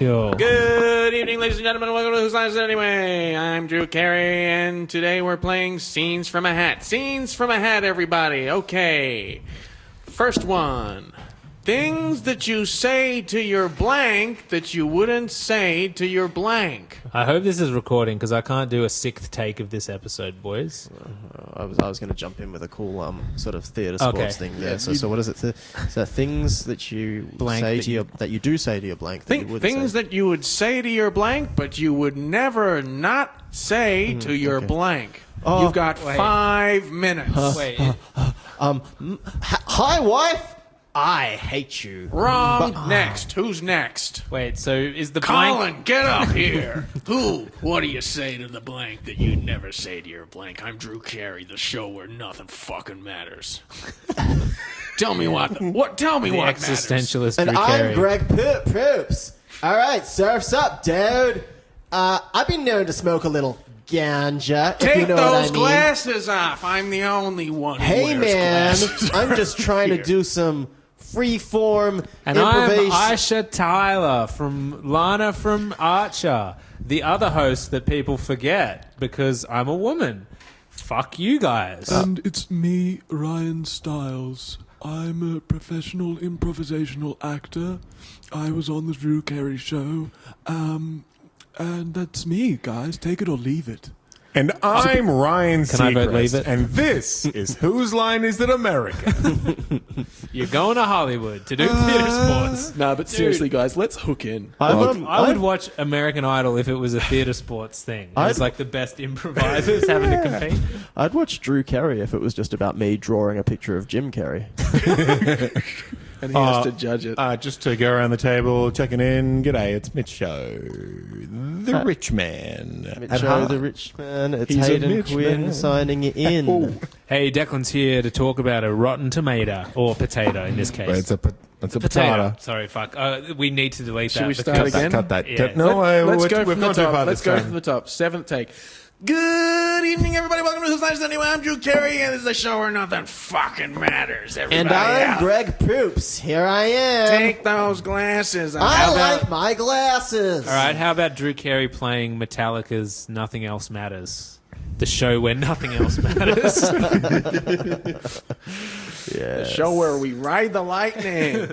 Cool. Good evening, ladies and gentlemen. Welcome to Whose Line Is It Anyway? I'm Drew Carey, and today we're playing Scenes from a Hat. Scenes from a Hat, everybody. Okay. First one. Things that you say to your blank that you wouldn't say to your blank. I hope this is recording because I can't do a sixth take of this episode, boys. I was going to jump in with a cool sort of theatre sports thing there. So what is it? So things that you say to your that you do say to your blank. That you would things say. that you would say to your blank, but you would never not say to your blank. Oh, You've got 5 minutes. Wait. Hi, wife. I hate you. Wrong. Next. Who's next? Wait, so is the Colin, blank... get up here. Who? What do you say to the blank that you never say to your blank? I'm Drew Carey, the show where nothing fucking matters. Tell me what. Tell me The what existentialist And Drew Carey. I'm Greg Poops. All right, surf's up, dude. I've been known to smoke a little ganja. Take if you know those what I mean. glasses off. I'm the only one who Hey, wears man, glasses. I'm just trying to do some free-form And I'm improvisation. Aisha Tyler from Lana from Archer, the other host that people forget because I'm a woman. Fuck you guys. And it's me, Ryan Stiles. I'm a professional improvisational actor. I was on the Drew Carey show. And that's me, guys. Take it or leave it. And I'm Ryan Can I vote Seacrest, leave it? and this is Whose Line Is It America? You're going to Hollywood to do theatre sports. Nah, but seriously, guys, let's hook in. I would watch American Idol if it was a theatre sports thing. It was like the best improvisers having to compete. I'd watch Drew Carey if it was just about me drawing a picture of Jim Carrey. And he has to judge it. Just to go around the table, checking in. G'day, it's Mitch Show, the rich man. At Mitcho, heart. the rich man. It's He's a Hayden Mitch Quinn man. signing it in. Hey, Declan's here to talk about a rotten tomato, or potato in this case. Well, it's a potato. Sorry, fuck. We need to delete that. Should we because- start again? Cut that. Yeah. No, Let's go we've from the gone too far top. Let's this go time. from the top. 7th take. Good evening, everybody. Welcome to Whose Line Is It Anyway? I'm Drew Carey, and this is the show where nothing fucking matters. Everybody And I'm out. Greg Poops. Here I am. Take those glasses off. I like my glasses. All right, how about Drew Carey playing Metallica's Nothing Else Matters? The show where nothing else matters. The show where we ride the lightning.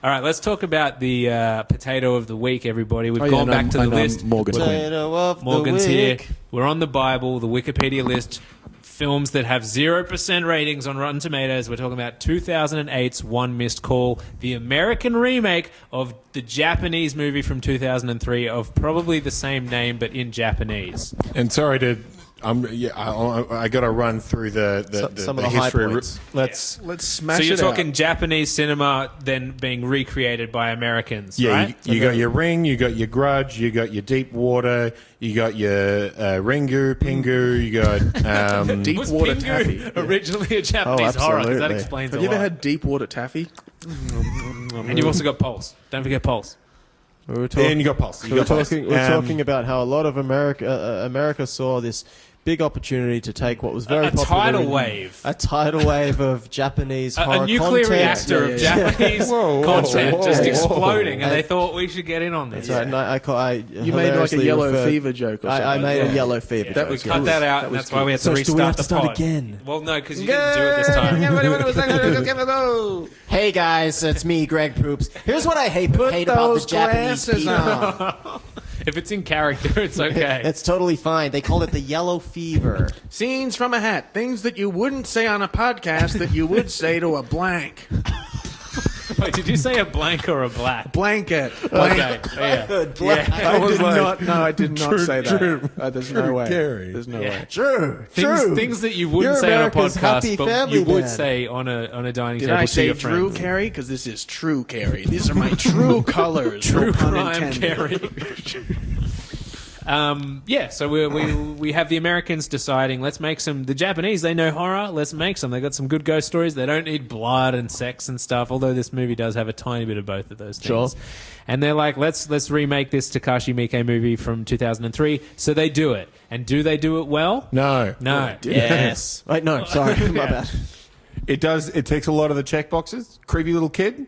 All right, let's talk about the potato of the week, everybody. We've gone back to the list. Morgan's Potato of Morgan's the here. week. We're on the Bible, the Wikipedia list. Films that have 0% ratings on Rotten Tomatoes. We're talking about 2008's One Missed Call, the American remake of the Japanese movie from 2003 of probably the same name but in Japanese. And sorry to... I got to run through the Some of the high history. points. Let's Smash So you're it talking out. Japanese cinema then being recreated by Americans, right? you got your Ring, you got your Grudge, you got your Deep Water, you got your Ringu, Pingu, you got Deep Was water Pingu taffy. originally a Japanese horror? Because that absolutely. explains Have a you ever lot. had deep water taffy? And you've also got Pulse. Don't forget Pulse. We were and you got Pulse. You got Pulse. We're talking about how a lot of America saw this big opportunity to take what was very A popular tidal in- wave. a tidal wave of Japanese horror A nuclear content. reactor of Japanese content just whoa. exploding, and they thought we should get in on this. That's right. And I You made like a hilariously yellow referred- fever joke or something. I made a yellow fever. That joke, was yeah. Cut that out, That and was that's why we had to So do restart we have to the start pod. again? Well, no, because you didn't do it this time. Go. Hey guys, it's me, Greg Poops. Here's what I hate about those the Japanese glasses people. on. If it's in character, it's okay. It's totally fine. They call it the yellow fever. Scenes from a hat. Things that you wouldn't say on a podcast that you would say to a blank. Wait, did you say a blank or a black? Blanket. Okay, yeah. I did not say that. There's no way. Carey. There's no Yeah. way. True. Things that you wouldn't You're say America's on a happy podcast, but family you would man. say on a dining Did table I to say your Drew friends. Carey? Because this is true Carey. These are my true colors. True no pun crime, intended. Carey. So we have the Americans deciding, let's make some. The Japanese, they know horror. Let's make some. They got some good ghost stories. They don't need blood and sex and stuff. Although this movie does have a tiny bit of both of those things. Sure. And they're like, let's remake this Takashi Miike movie from 2003. So they do it. And do they do it well? No. No. Yes. Wait, no, sorry. My bad. It does. It ticks a lot of the check boxes. Creepy little kid.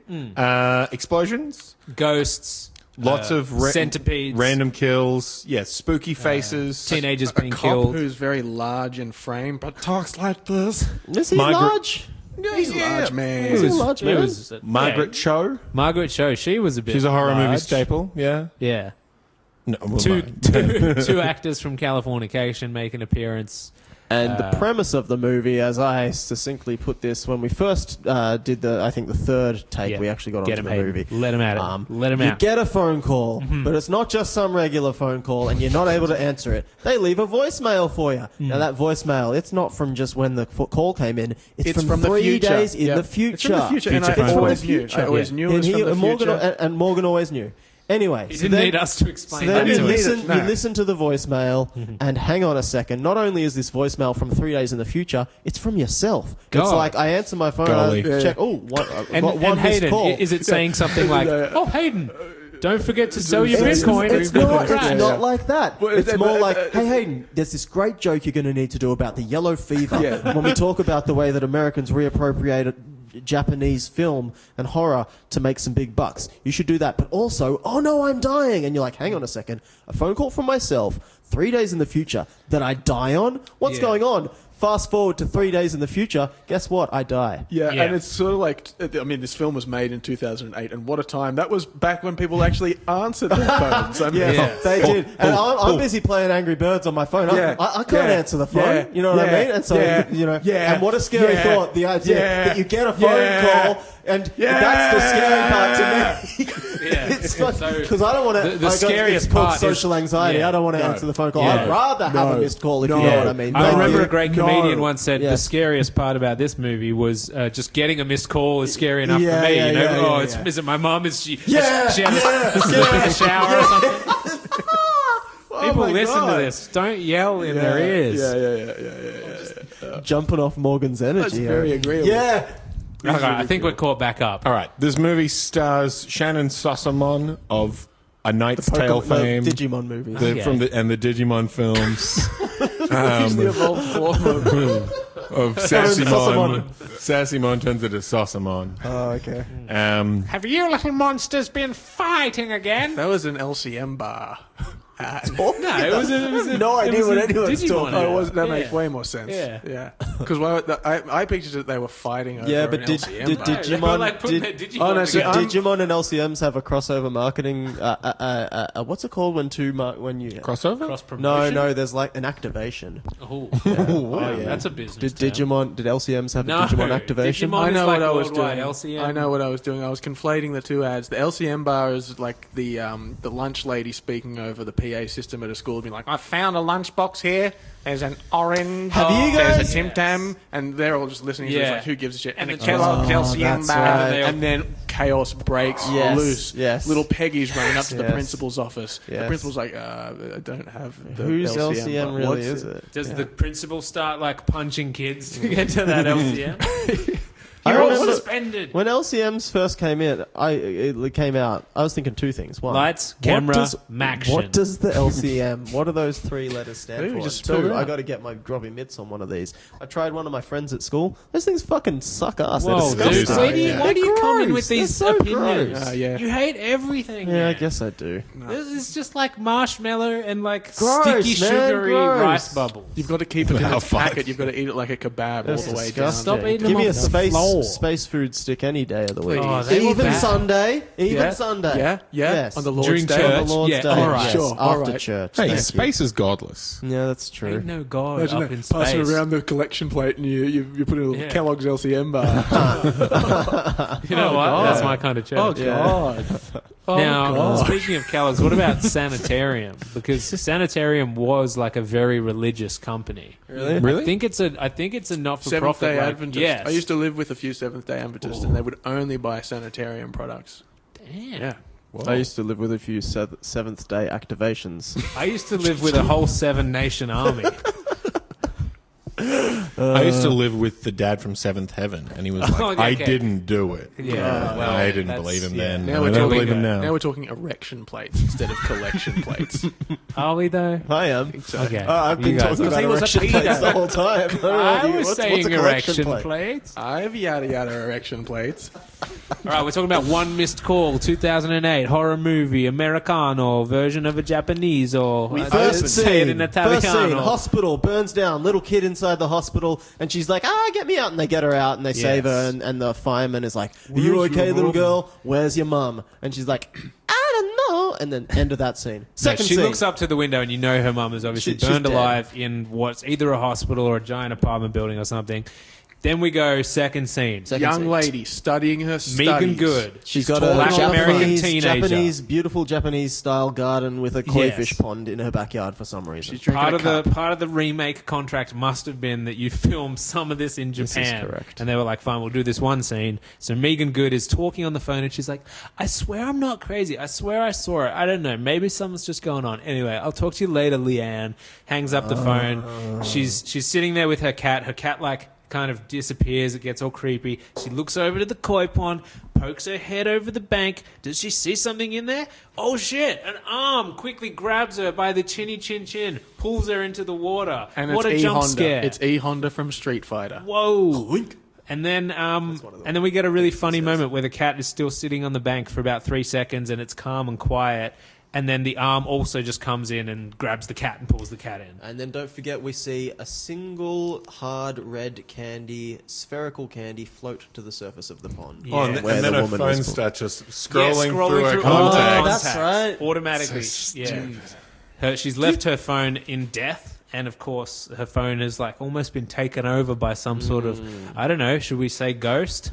Explosions. Ghosts. Lots of centipedes, random kills. Yeah, spooky faces. teenagers A being cop killed. who's very large in frame, but talks like this. Is he Margaret- large? He's a large man. Is he large She man? was Margaret Cho. Margaret Cho. She was a bit. She's a horror movie large. staple. Yeah. Yeah. No, well, Two actors from Californication make an appearance. And the premise of the movie, as I succinctly put this, when we first did the third take, Yeah. we actually got Get onto him, the Hayden. movie. Let him at it. Let him you out. get a phone call, but it's not just some regular phone call, and you're not able to answer it. They leave a voicemail for you. Now that voicemail, it's not from just when the call came in. It's from the 3 future. days in Yeah. the future. It's from the future, and Future I phone always call. knew. I always knew it was from the future. And Morgan always knew. Anyway, He so didn't then- need us to explain so that then to you us. listen, No. you listen to the voicemail, and hang on a second. Not only is this voicemail from 3 days in the future, it's from yourself. It's God. like I answer my phone, Golly. I check. Oh, one, And one missed Hayden, call. is it saying something like, "Oh, Hayden, don't forget to sell your Bitcoin"? It's not. Right. It's not like that. Well, It's more like, uh, hey Hayden, there's this great joke you're going to need to do about the yellow fever when we talk about the way that Americans reappropriated Japanese film and horror to make some big bucks. You should do that. But also, oh no, I'm dying. And you're like, hang on a second. A phone call from myself 3 days in the future that I die on? What's Yeah. going on? Fast forward to 3 days in the future. Guess what? I die. Yeah, Yeah. and it's sort of like, I mean, this film was made in 2008, and what a time. That was back when people actually answered their phones. I mean, Yeah. They did. And I'm busy playing Angry Birds on my phone. Yeah. I can't Yeah. answer the phone. Yeah. You know what Yeah. I mean? And so, Yeah. you know, Yeah. and what a scary Yeah. thought, the idea Yeah. that you get a phone Yeah. call, and that's the scary part to me. Yeah. It's fun, So, because I don't want to. the scariest it's called part is- social anxiety. yeah. I don't want to No. answer the phone call. Yeah. I'd rather have a missed call, if you know what I mean. I Thank remember you. a great comedian once said Yeah. the scariest part about this movie was just getting a missed call is scary enough Yeah, for me. yeah, you know, yeah, oh, yeah, it's, yeah. is it my mum? Is she? Yeah, she had yeah, a shower or something. People my listen God. to this. Don't yell in their ears. Yeah. Jumping off Morgan's energy. That's very agreeable. Yeah. Okay, I think we're caught back up. All right. This movie stars Shannon Sossamon of A Knight's Tale The fame. Digimon movies. The, Okay. from the Digimon films. He's the evolved form of Sassimon. Sassimon turns into Sossamon. Oh, okay. Have you little monsters been fighting again? That was an LCM bar. No, it was a No idea it was what a anyone's Digimon talking ad. Oh, it was, that makes Yeah. way more sense. Yeah. Because I pictured that they were fighting over Yeah, an but did LCM bar. They were Digimon like putting their Digimon Oh, no, see, together. Digimon and LCMs have a crossover marketing? What's it called when when you Crossover? Cross No, promotion? no, there's like an activation. Oh, wow, yeah. that's a business. Did term. LCMs have No, a Digimon activation? Digimon I is know like what I was worldwide doing. LCM. I know what I was doing. I was conflating the two ads. The LCM bar is like the lunch lady speaking over the PA system at a school, being like, "I found a lunchbox here. There's an orange. Have you There's guys- a Tim Tam," and they're all just listening. So it's Yeah. like, who gives a shit? And And the the Kellogg's Oh, LCM that's bar, right. and then chaos breaks Yes, loose. yes. Little Peggy's running up to the Yes. principal's office. The Yes. principal's like, "I don't have the Whose LCM, LCM bar. really What's is it? Does the principal start like punching kids to get to that LCM? I You're all remember- suspended. When LCMs first came out, I was thinking two things. One, Lights, what camera, does- maction. What does the LCM? What do those three letters stand Maybe for? just And spell it two, out. I got to get my grubby mitts on one of these. I tried one of my friends at school. Those things fucking suck ass. They're Whoa, disgusting. dude! Why do you come in Gross. with these They're so opinions? gross. Yeah. You hate everything. Yeah, I man. guess I do. This is just like marshmallow and like Gross, sticky, man, sugary gross. rice bubbles. You've got to keep it in Wow, its fuck. packet. You've got to eat it like a kebab That's all the way disgusting. down. Stop eating Give them me a off the floor. space food stick any day of the week. Oh, they were even bad. Sunday. Even Yeah. Sunday. Yeah, yeah. Yes. On the Lord's During Day. church. On the Lord's Yeah, Day. all right. Yes, Sure, all after right. church. Hey, Thank you. space is godless. Yeah, that's true. Ain't no god Imagine up in that, passing space. around the collection plate and you put in a little Yeah. Kellogg's LCM bar. You know what? God. That's my kind of church. Oh, God. Oh, Now, God. speaking of Kellogg's, what about Sanitarium? Because Sanitarium was like a very religious company. Really? Really? I think it's a not for Seventh profit. Day like, Adventist. Yes. I used to live with a few Seventh Day Adventists, and they would only buy sanitarium products. Damn. Yeah. I used to live with a few Seventh Day activations. I used to live with a whole 7 Nation army. I used to live with the dad from Seventh Heaven, and he was like, Okay. I didn't do it. Yeah, well, I didn't that's- believe him yeah. then. Now and we're I don't talking- believe him now. Now we're talking erection plates instead of collection plates. Are we though? I am. So, Okay. I've You been guys talking are- about he was a erection pedo. plates the whole time. I don't know I if you- was what's saying a collection erection plate? plates. I have yada yada erection plates. All right, we're talking about One Missed Call, 2008 horror movie, Americano version of a Japanese or First say it scene, in Italiano. first scene, hospital, burns down, little kid inside the hospital, and she's like, get me out, and they get her out, and they save her, and the fireman is like, are you Where's okay, your little mum? girl? Where's your mum? And she's like, I don't know, and then end of that scene. No, Second she scene. looks up to the window, and you know her mum is obviously She's burned dead. alive in what's either a hospital or a giant apartment building or something. Then we go second scene. Second Young scene. lady studying her studies. Megan Good. She's got Black a American teenager. beautiful Japanese style garden with a koi fish pond in her backyard for some reason. She's drinking Part of the remake contract must have been that you film some of this in Japan. correct. And they were like, fine, we'll do this one scene. So Megan Good is talking on the phone and she's like, I swear I'm not crazy. I swear I saw it. I don't know. Maybe something's just going on. Anyway, I'll talk to you later, Leanne. Hangs up the phone. She's sitting there with her cat. Her cat like kind of disappears. It gets all creepy. She looks over to the koi pond, pokes her head over the bank. Does she see something in there? Oh shit! An arm quickly grabs her by the chinny chin chin, pulls her into the water. And What it's a E jump Honda. scare! It's E Honda from Street Fighter. Whoa! And then we get a really funny moment where the cat is still sitting on the bank for about 3 seconds, and it's calm and quiet. And then the arm also just comes in and grabs the cat and pulls the cat in. And then don't forget, we see a single hard red candy, spherical candy, float to the surface of the pond. Yeah. Oh, and, Where and then the her woman phone was- starts just Yeah, scrolling through her all the contacts. that's right. Automatically. So Yeah. She's left her phone in death, and of course, her phone has like almost been taken over by some sort of, I don't know, should we say ghost?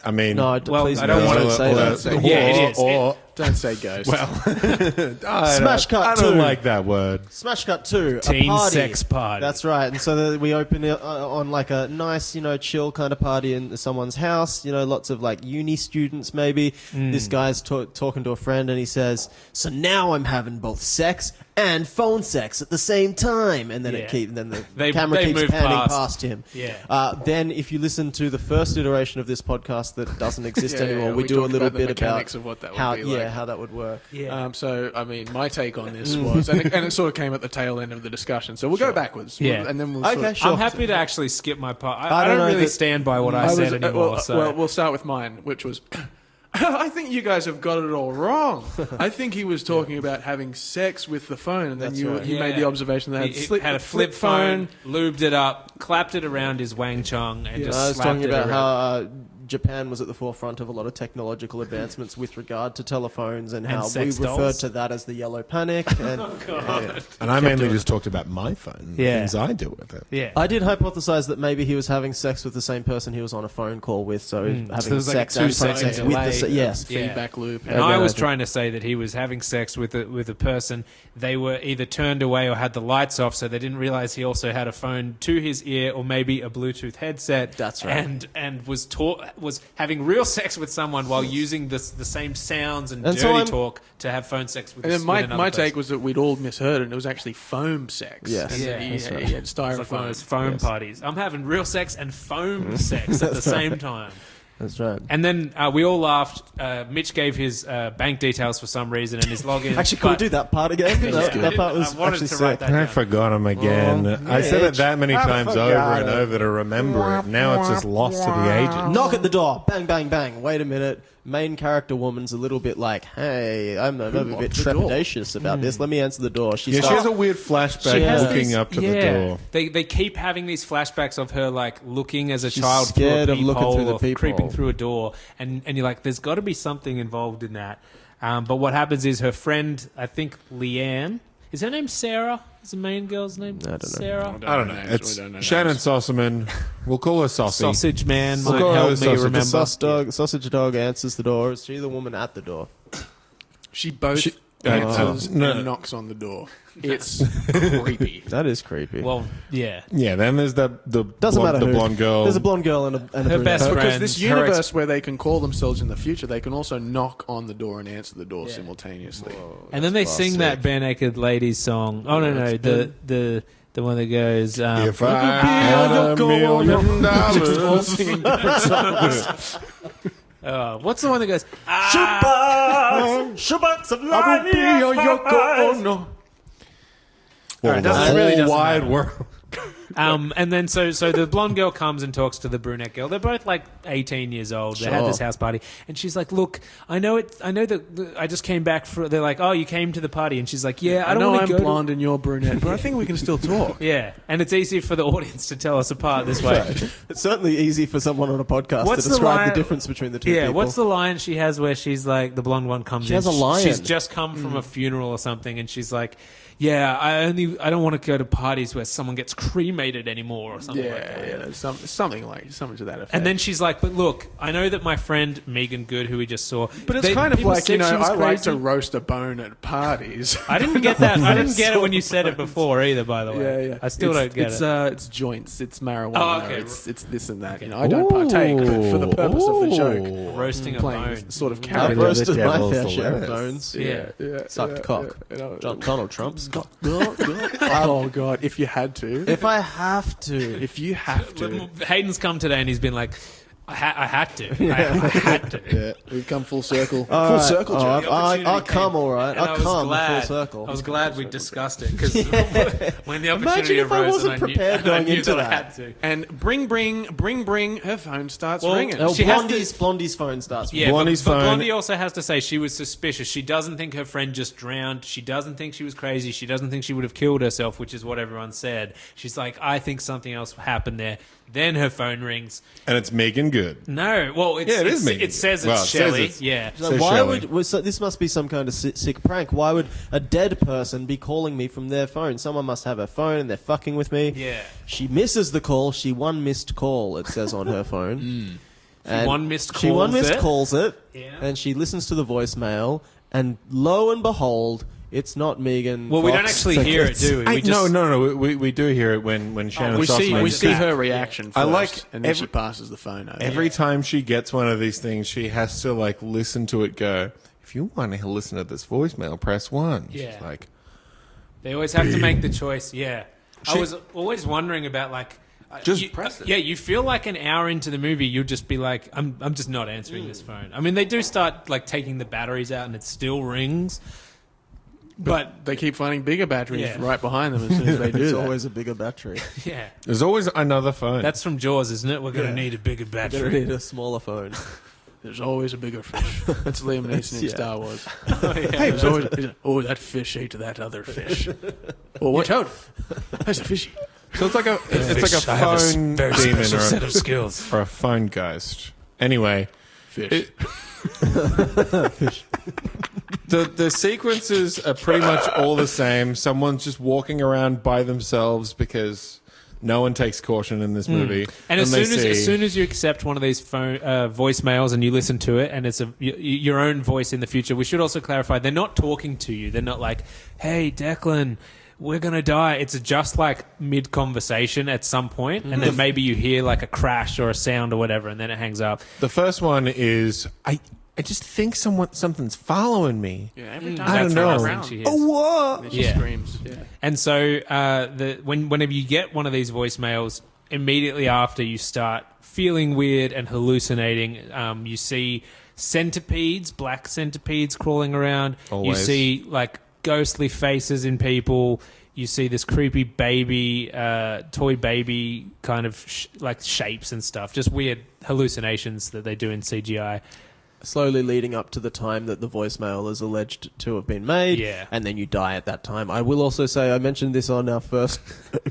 I mean, No, Well, please I don't don't wanna- say that. say- Yeah, it is. Or, Don't say ghost. Smash cut I don't two. like that word. Smash Cut 2, Teen a party. sex party. That's right. And so we open it on like a nice, chill kind of party in someone's house. Lots of like uni students maybe. This guy's talking to a friend and he says, so now I'm having both sex and phone sex at the same time. And then Yeah. then the They camera keeps move panning past. past him. Yeah. Then if you listen to the first iteration of this podcast that doesn't exist Yeah, anymore, yeah, we we do a talked little about the bit about mechanics of what that would how, be like. how that would work. Yeah. So, I mean, my take on this was, and it sort of came at the tail end of the discussion. So we'll go backwards. Yeah. And then we'll Okay, sort of, sure. I'm happy to actually skip my part. I I don't don't know really that- stand by what I, I said was- anymore. well, so. well, we'll start with mine, which was, I think you guys have got it all wrong. I think he was talking about having sex with the phone, and then That's you right. made the observation that he had a flip phone, lubed it up, clapped it around his wang chong, and just I was slapped talking it about around. how Japan was at the forefront of a lot of technological advancements with regard to telephones and how we sex referred dolls. to that as the yellow panic. And And I mainly just talked about my phone, Yeah. things I do with it. Yeah. I did hypothesize that maybe he was having sex with the same person he was on a phone call with, so So having there's like sex a and phone 2 second sex with the delay. yes. Yeah. feedback loop. And Okay, I was okay. trying to say that he was having sex with a person. They were either turned away or had the lights off, so they didn't realize he also had a phone to his ear or maybe a Bluetooth headset. That's right. And was having real sex with someone while using the same sounds and And so dirty I'm- talk to have phone sex with. And then with my another take person. was that we'd all misheard it, and it was actually foam sex. Yes. And Yeah, he, that's right. he had It's like one of styrofoam. those foam Yes. parties. I'm having real sex and foam sex at the same time. That's right. And then we all laughed. Mitch gave his bank details for some reason and his login. Actually, can we do that part again? that part was I wanted actually to write sick. that I down. forgot him again. I said it that many I times over forgot and it. over to remember it. Now it's just lost to the agent. Knock at the door. Bang, bang, bang. Wait a minute. Main character woman's a little bit like, hey, I'm a bit locked the door? trepidatious about this. Let me answer the door. Yeah, she has a weird flashback She has looking this- up to the door. They keep having these flashbacks of her like looking as a She's child scared through a of looking peephole through the or peephole. creeping through a door, and you're like, there's got to be something involved in that. But what happens is her friend, I think Leanne, is her name Sarah? Is the main girl's name I don't know. Sarah? I don't know. names, It's we don't know Shannon names. Sossaman. We'll call her Saucy. Sausage Man We'll might go help with me sausage. remember. Sausage dog answers the door. Is she the woman at the door? She both Oh. answers No. and knocks on the door. It's creepy. That is creepy. Well, yeah. Yeah, then there's the Doesn't matter the who. blonde girl. There's a blonde girl and a brunette. best friend. Because this Her universe where they can call themselves in the future, they can also knock on the door and answer the door simultaneously. And then they sing that Bare Naked Ladies song. Oh no, Yeah, no, it's the The one that goes. If I had $1 million. all singing different songs. What's the one that goes? Shabaks of I will be your Yoko Ono. Well, the doesn't- really whole doesn't wide matter. world. And then so the blonde girl comes and talks to the brunette girl. They're both like 18 years old. They had Sure. this house party, and she's like, "Look, I know that I just came back for." They're like, "Oh, you came to the party," and she's like, "Yeah, I don't know want I'm to go." blonde and you're brunette, but I think we can still talk. Yeah, and it's easy for the audience to tell us apart this way. It's certainly easy for someone on a podcast What's to the describe line- the difference between the two Yeah, people. what's the line she has where she's like, the blonde one comes She in. has a lion. She's just come from a funeral or something, and she's like, "Yeah, I don't want to go to parties where someone gets cremated anymore," or something like that. Yeah, something to that effect. And then she's like, "But look, I know that my friend Megan Good, who we just saw, but it's kind of people like, said she was I like crazy." to roast a bone at parties. I didn't get that. I didn't get it when you said it before either. By the way, Yeah. I still don't get it's, it. It's joints. It's marijuana. Oh, okay. It's this and that. You know, I don't partake, but for the purpose of the joke, Roasting a playing bone. sort of I've character. Really? roasted The my devil's fair the share of lettuce. bones. Yeah. Sucked cock. You know, Donald Trump's cock. oh God! If you had to, If I have to. if you have to, Hayden's come today and he's been like, I had to. I had to. yeah, we've come full circle. All Full right. circle, Oh, Jack. I'll come all right. And I I'll was come glad. full circle. I was glad we discussed it because when the opportunity Imagine if I arose, wasn't and I prepared knew, going I knew into that I that. had to. And bring. Her phone starts Well, ringing. Oh, She has to- Blondie's phone starts. Yeah, Blondie's but phone- Blondie also has to say she was suspicious. She doesn't think her friend just drowned. She doesn't think she was crazy. She doesn't think she would have killed herself, which is what everyone said. She's like, I think something else happened there. Then her phone rings. And it's Megan Good. No, well, it's, Yeah, it is Megan. it says it's Well, it says Shelley. it's- Yeah. So Says why Shelley. so this must be some kind of sick prank? Why would a dead person be calling me from their phone? Someone must have a phone and they're fucking with me. Yeah. She misses the call. She one missed call. It says on her phone. And one missed She one calls missed it. calls it. Yeah. And she listens to the voicemail. And lo and behold, it's not Megan. Well, we don't Fox. actually hear it, do we? No. We do hear it when Shannon we see Softman- we see her reaction first, I like and then every- she passes the phone over. Every time she gets one of these things, she has to like listen to it go, if you want to listen to this voicemail, press 1. Yeah. She's like, They always have to make the choice. Yeah. I She- was always wondering about like. Just press it. Yeah, you feel like an hour into the movie, you'll just be like, I'm just not answering this phone. I mean, they do start like taking the batteries out, and it still rings. But they keep finding bigger batteries Yeah. right behind them as soon as they do It's that. always a bigger battery. yeah, there's always another phone. that's from Jaws, isn't it? We're going to Yeah. need a bigger You're gonna battery. need a smaller phone. There's always a bigger fish. That's Liam Neeson in Yeah. Star Wars. Hey, there's always, that fish ate that other fish. Well, watch out! There's a fishy. so it's like a phone very demon special or set of skills. or a phone ghost. Anyway, Fish. the sequences are pretty much all the same. Someone's just walking around by themselves because no one takes caution in this movie. And as they soon as you accept one of these phone voicemails and you listen to it, and it's your own voice in the future, we should also clarify they're not talking to you. They're not like, "Hey, Declan, we're gonna die." It's just like mid conversation at some point, and then maybe you hear like a crash or a sound or whatever, and then it hangs up. The first one is I just think something's following me. Yeah, every time I don't turn know. around, She hears. what? then she Yeah. screams. Yeah. And so whenever you get one of these voicemails, immediately after you start feeling weird and hallucinating, you see centipedes, black centipedes crawling around. Always. You see like ghostly faces in people. You see this creepy baby, toy baby kind of like shapes and stuff. Just weird hallucinations that they do in CGI. Slowly leading up to the time that the voicemail is alleged to have been made, Yeah. and then you die at that time. I will also say, I mentioned this on our first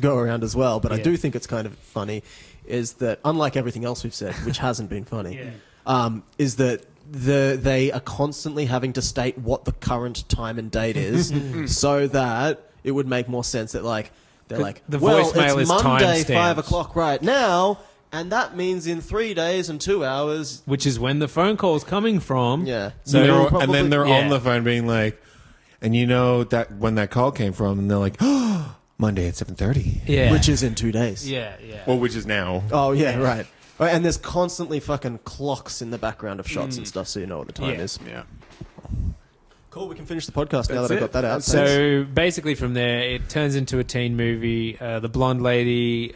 go-around as well, but I Yeah. do think it's kind of funny, is that, unlike everything else we've said, which hasn't been funny, Yeah. is that they are constantly having to state what the current time and date is, so that it would make more sense that, like, they're like, the well, voicemail it's is Monday, timestamped. 5 o'clock right now, and that means in 3 days and 2 hours. Which is when the phone call's coming from. Yeah. So And then they're Yeah. on the phone being like, and you know that when that call came from, and they're like, oh, Monday at 7:30. yeah. Which is in 2 days. Yeah, yeah. Well, which is now. Oh, yeah, right. Right, and there's constantly fucking clocks in the background of shots and stuff, so you know what the time Yeah. is. Yeah. Cool, we can finish the podcast now That's that I it. got that out. Thanks. So basically, from there, it turns into a teen movie. The blonde lady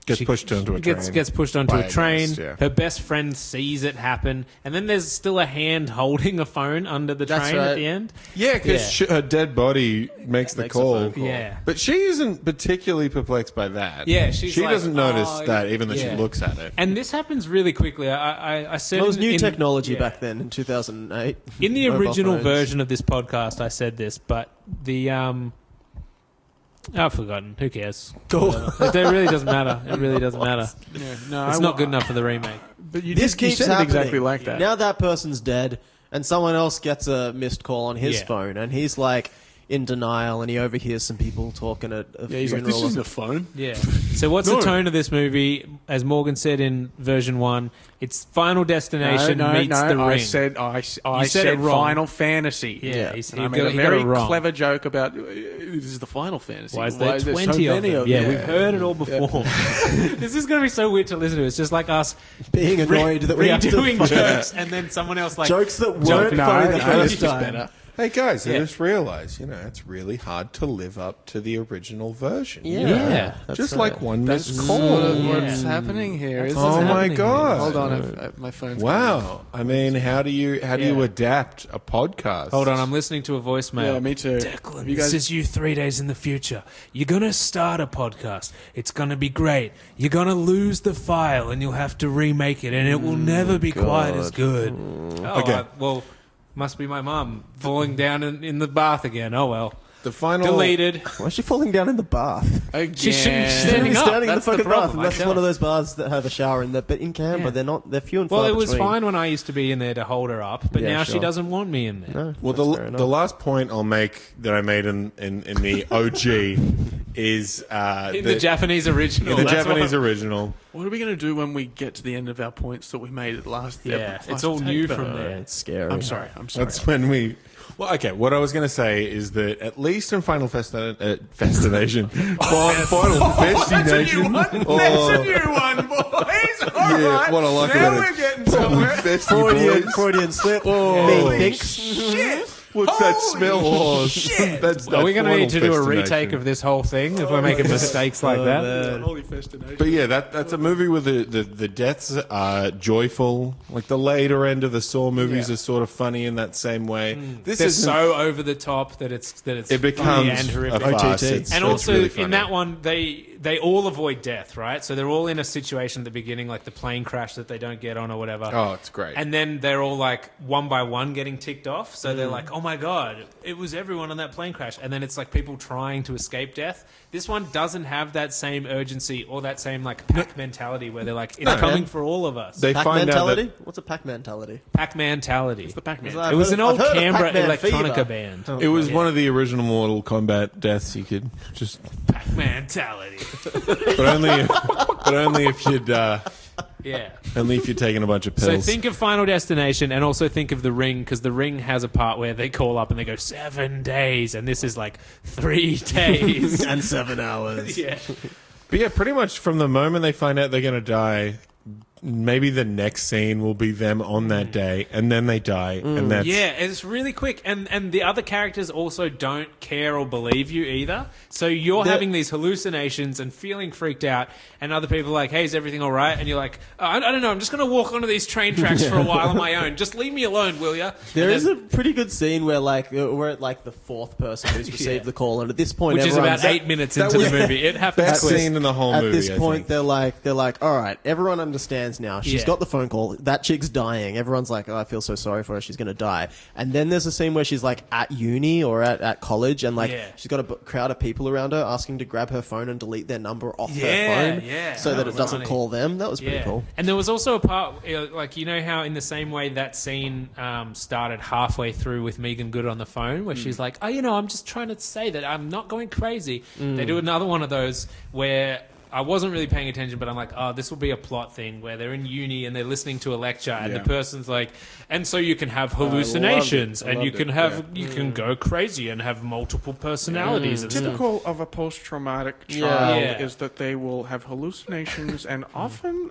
Gets pushed onto a train. Gets pushed onto By a a train. ghost, yeah. Her best friend sees it happen, and then there's still a hand holding a phone under the That's train right. at the end. Yeah, because her dead body makes the Makes a call. phone call. Yeah. But she isn't particularly perplexed by that. Yeah, she's she like, doesn't notice "Oh, that, even though yeah." she looks at it. And this happens really quickly. I said Well, it was in- new in- technology yeah. back then in 2008. In the Mobile original phones. version of this podcast, I said this, but the I've forgotten. Who cares? Cool. It really doesn't matter. It really doesn't matter. Yeah, no, It's not good enough for the remake. But you This did, you keeps said it happening. exactly like that. Now that person's dead, and someone else gets a missed call on his Yeah. phone, and he's like in denial, and he overhears some people talking at a yeah, he's like, funeral. this isn't a phone. Yeah. So what's the tone of this movie? As Morgan said in version 1, it's Final Destination meets The Ring. I said said it wrong. Final Fantasy. Yeah, And I made a he got it very wrong. clever joke about this is the Final Fantasy. Why is there 20 so of many them? Yeah, them? we've heard it all before. This is going to be so weird to listen to. It's just like us being annoyed that we have to redoing find jokes and then someone else like jokes that jump weren't in. funny the No, first this is time. better. Hey guys, I Yeah. just realised, it's really hard to live up to the original version. Yeah. Just like one That's missed sort call. of Yeah. what's happening here. That's isn't what's Oh it? my happening god! here. Hold on, my phone's Wow. I mean, how do you Yeah. adapt a podcast? Hold on, I'm listening to a voicemail. Yeah, me too. Declan, You guys- this is you 3 days in the future. You're going to start a podcast. It's going to be great. You're going to lose the file and you'll have to remake it and it will never be quite as good. Oh, Okay. well, must be my mum falling down in the bath again. Oh, well. The final Deleted. Why is she falling down in the bath? Again. She shouldn't be She's standing up. standing in the That's the fucking bath. problem. And that's I one tell. of those baths that have a shower in there. But in Canberra, Yeah. they're few and Well, far it was between. fine when I used to be in there to hold her up, but Yeah, now sure. she doesn't want me in there. No, Well, that's fair the enough. last point I'll make that I made in the OG is In the Japanese original. in the That's Japanese what- original. What are we going to do when we get to the end of our points that we made at last? Yeah, last it's all tape? new from there. Yeah, it's scary. I'm sorry. That's when we. Well, okay. What I was going to say is that at least in Final Festination, Final Festination, That's a new one, boys. All Yeah, right. what I like now about we're it. getting somewhere. Freudian slip. Oh. Me thinks. Shit. What's that Holy smell? Oh, shit. that's Are we going to Final need to do a Festination. retake of this whole thing if we're making mistakes like that? Holy Festination. But yeah, that's a movie where the deaths are joyful. Like the later end of the Saw movies Yeah. are sort of funny in that same way. This They're is so over the top that it's it funny becomes and a horrific. farce. OTT. It's, And it's also really funny. in that one, they all avoid death, right? So they're all in a situation at the beginning, like the plane crash that they don't get on or whatever. Oh, it's great. And then they're all like one by one getting ticked off. So they're like, oh my God, it was everyone on that plane crash. And then it's like people trying to escape death. This one doesn't have that same urgency or that same like pack mentality where they're like, it's coming for all of us. They Pac find mentality? out What's a Pac mentality? Pac mentality. The Pac-Man. I've It was heard- an old I've heard of Canberra Pac-Man electronica fever. band. that it was one of the original Mortal Kombat deaths. You could just, Pac mentality. but only if you'd Yeah. only if you're taking a bunch of So pills. think of Final Destination and also think of The Ring, because The Ring has a part where they call up and they go 7 days, and this is like 3 days. And 7 hours. Yeah. But yeah, pretty much from the moment they find out they're going to die, maybe the next scene will be them on that day, and then they die, and that's Yeah, it's really quick, and the other characters also don't care or believe you either. So you're having these hallucinations and feeling freaked out, and other people are like, "Hey, is everything all right?" And you're like, I don't know, I'm just going to walk onto these train tracks for a while on my own. Just leave me alone, will ya?" There And is then- a pretty good scene where like we're at like the 4th person who's received the call, and at this point, which is about everyone's- 8 minutes that into was the movie. It happens best quick. scene in the whole At movie. this I point, think. they're like, all right, everyone understands now. She's Yeah. got the phone call. That chick's dying. Everyone's like, oh, I feel so sorry for her. She's going to die. And then there's a scene where she's like at uni or at college, and like Yeah. she's got a crowd of people around her asking to grab her phone and delete their number off Yeah, her phone, yeah. so That that it was doesn't funny. call them. That was pretty cool. And there was also a part, like, you know how in the same way that scene started halfway through with Megan Good on the phone, where she's like, oh, I'm just trying to say that I'm not going crazy. They do another one of those where I wasn't really paying attention, but I'm like, oh, this will be a plot thing where they're in uni and they're listening to a lecture, and the person's like, and so you can have hallucinations, and you can have you can go crazy and have multiple personalities. And stuff. Typical of a post-traumatic child is that they will have hallucinations and often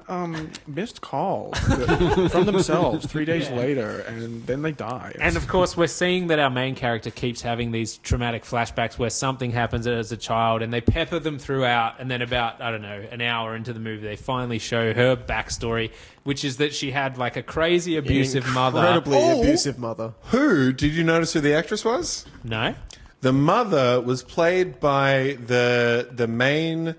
missed calls from themselves 3 days later, and then they die. And of course, we're seeing that our main character keeps having these traumatic flashbacks where something happens as a child, and they pepper them throughout, and then about, I don't know, an hour into the movie, they finally show her backstory, which is that she had like a crazy abusive mother. Incredibly abusive mother. Who? Did you notice who the actress was? No? The mother was played by the main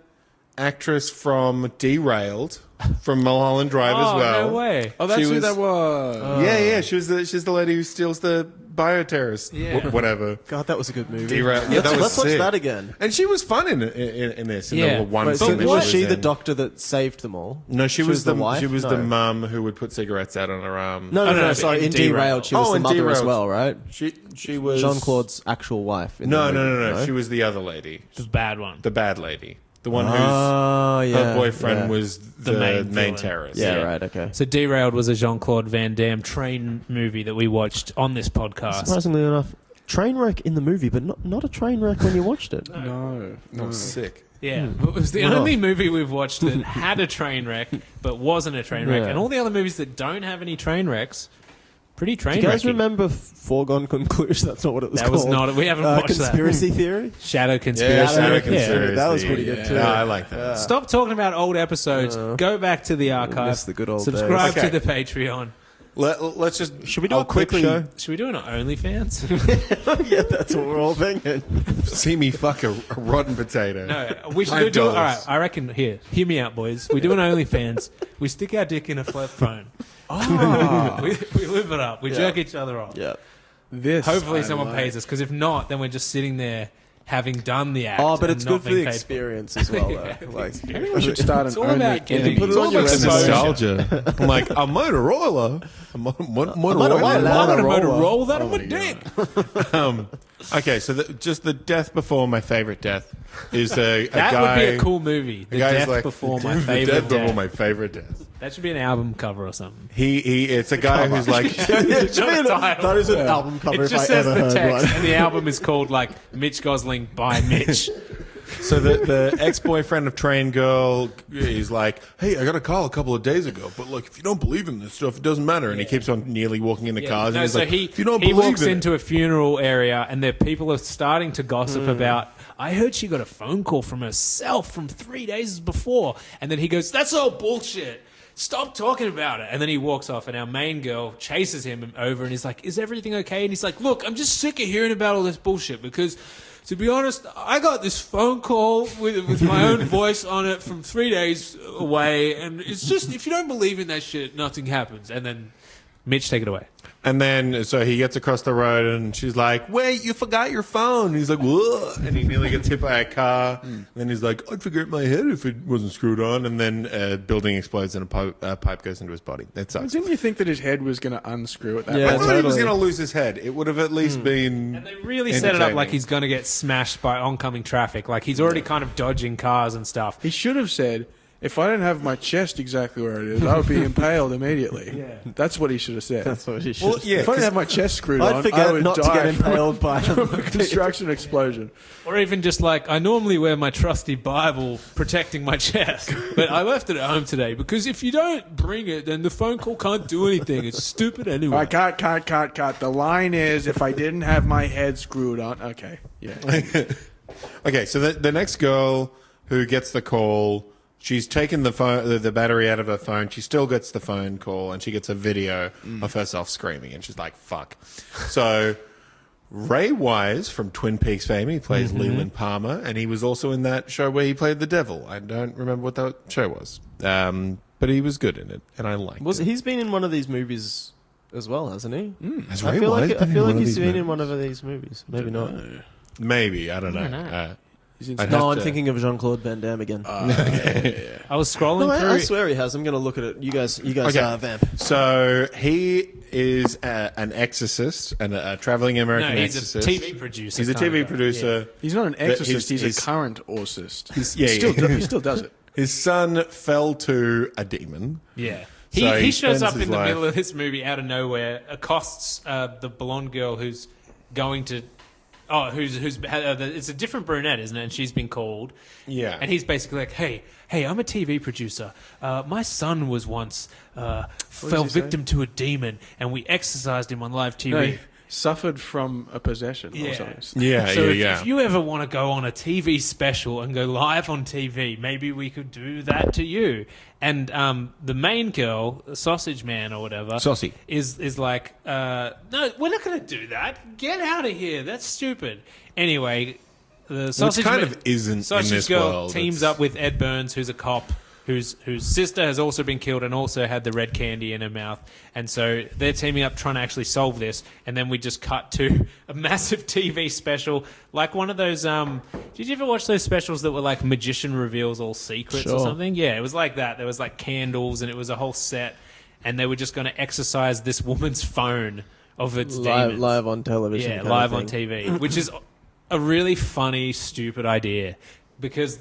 actress from Derailed, from Mulholland Drive as well. No way. Oh, that's who that was. Yeah. She's the lady who steals the bioterrorist. Yeah. Whatever. God, that was a good movie. Derailed. Yeah, that was Let's watch sick. that again. And she was fun in this. In Yeah. the one Wait, scene so that was she in. the doctor that saved them all? No, she was the wife? She was No. the mum who would put cigarettes out on her arm. No, sorry. in In Derailed. Derailed, she was the in mother as Derailed. well, right? She was Jean-Claude's actual wife. In the movie, No. She was the other lady, The bad one. the bad lady, the one whose her her boyfriend was the main main villain. terrorist. Yeah, right, okay. So Derailed was a Jean-Claude Van Damme train movie that we watched on this podcast. Surprisingly enough, train wreck in the movie, but not a train wreck when you watched it. No, sick. Yeah, it was the only movie we've watched that had a train wreck but wasn't a train wreck. Yeah. And all the other movies that don't have any train wrecks, pretty train Do you guys wrecky. remember Foregone Conclusion? That's not what it was That called. was not. We haven't watched Conspiracy Theory? that. Shadow Yeah, Conspiracy. Shadow Yeah. Conspiracy. That was pretty good too. No, I like that. Stop talking about old episodes. Go back to the archive. miss the good old Subscribe days. to the Patreon. Let's just. Should we do I'll a quick quickly show? Should we do an OnlyFans? Yeah, that's what we're all thinking. see me fuck a rotten potato? No, we should $5. do it. All right, I reckon. Hear me out, boys. We do an OnlyFans. We stick our dick in a flip phone. We live it up. We jerk each other off. Yeah. Hopefully, someone pays us. Because if not, then we're just sitting there having done the act. Oh, but and it's not good for being the paid experience as well, though. Like, We should start an It's all about getting. put it It's on all your about resume. exposure. Nostalgia. I'm like, a Motorola. A Motorola. I'm gonna Motorola. roll that on my dick. Okay, so just the death before my favorite death is a That guy. would be a cool movie. The guy's Death like, Before My the Favorite death before Death. my favorite death. That should be an album cover or something. It's a guy who's like. that is an album cover It if just I says ever the heard text, one. and the album is called like Mitch Gosling by Mitch. So the ex-boyfriend of Train Girl is like, hey, I got a call a couple of days ago, but look, if you don't believe in this stuff, it doesn't matter. And he keeps on nearly walking into cars. No, and he's so like, he if you don't he believe walks in into a funeral area, and the people are starting to gossip about. I heard she got a phone call from herself from 3 days before, and then he goes, "That's all bullshit. Stop talking about it." And then he walks off, and our main girl chases him over, and he's like, "Is everything okay?" And he's like, "Look, I'm just sick of hearing about all this bullshit because." To be honest, I got this phone call with my own voice on it from 3 days away, and it's just, if you don't believe in that shit, nothing happens. And then, Mitch, take it away. And then, so he gets across the road, and she's like, wait, you forgot your phone. And he's like, whoa. And he nearly gets hit by a car. And then he's like, I'd forget my head if it wasn't screwed on. And then a building explodes, and a pipe goes into his body. That sucks. Didn't you think that his head was going to unscrew at that Yeah, I point? thought he was totally. going to lose his head. It would have at least been. And they really set it up like he's going to get smashed by oncoming traffic. Like, he's already kind of dodging cars and stuff. He should have said, if I didn't have my chest exactly where it is, I would be impaled immediately. That's what he should have said. That's what he should. Well, yeah, If I didn't have my chest screwed I'd on, I forget would not to die get impaled by from a them. construction explosion. Or even just like, I normally wear my trusty Bible protecting my chest, but I left it at home today because if you don't bring it, then the phone call can't do anything. It's stupid anyway. All right, cut. The line is, if I didn't have my head screwed on. Okay, yeah. Okay, so the next girl who gets the call, she's taken the phone, the battery out of her phone. She still gets the phone call, and she gets a video of herself screaming, and she's like, "Fuck!" So Ray Wise from Twin Peaks fame, he plays Leland Palmer, and he was also in that show where he played the devil. I don't remember what that show was, but he was good in it, and I liked it. He's been in one of these movies as well, hasn't he? Has I Ray feel Wise like been in one of he's these been in movies? one of these movies. Maybe not. Maybe, I don't know. He's in I'd No, have I'm to- thinking of Jean-Claude Van Damme again. I was scrolling No, through. I swear he has. I'm going to look at it. You guys Okay. vamp. So he is an exorcist, and a traveling American No, he's a exorcist. TV producer. He's a kind TV of guy. producer. He's not an exorcist. He's he's- a current orcist. yeah, He still does it. his son fell to a demon. Yeah. So He shows spends up his in the life- middle of this movie out of nowhere, accosts the blonde girl who's going to... Oh, it's a different brunette, isn't it? And she's been called. Yeah. And he's basically like, hey, I'm a TV producer. My son was once fell victim to a demon, and we exorcised him on live TV. No, he suffered from a possession or something. Yeah, So yeah. if you ever want to go on a TV special and go live on TV, maybe we could do that to you. And the main girl, Sausage Man or whatever, Saucy. is like, no, we're not going to do that. Get out of here. That's stupid. Anyway, the Sausage kind Man- of isn't Sausage in this Girl world. teams It's- up with Ed Burns, who's a cop. Whose sister has also been killed and also had the red candy in her mouth. And so they're teaming up trying to actually solve this. And then we just cut to a massive TV special. Like one of those... did you ever watch those specials that were like magician reveals all secrets or Sure. something? Yeah, it was like that. There was like candles and it was a whole set. And they were just going to exercise this woman's phone of its demons. Live on television. Yeah, kind of live on thing. TV, which is a really funny, stupid idea because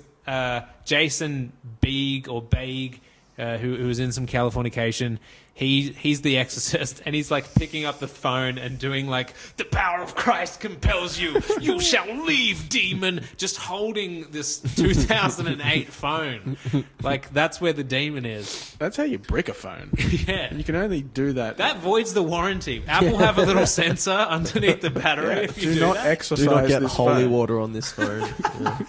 Jason Beeg or Baig, who was in some Californication, he's the exorcist, and he's like picking up the phone and doing like, the power of Christ compels you, you shall leave, demon, just holding this 2008 phone. Like, that's where the demon is. That's how you brick a phone. Yeah. You can only do that. That voids the warranty. Apple have a little sensor underneath the battery if you do do not that. exercise Do not get this holy phone. water on this phone. Yeah.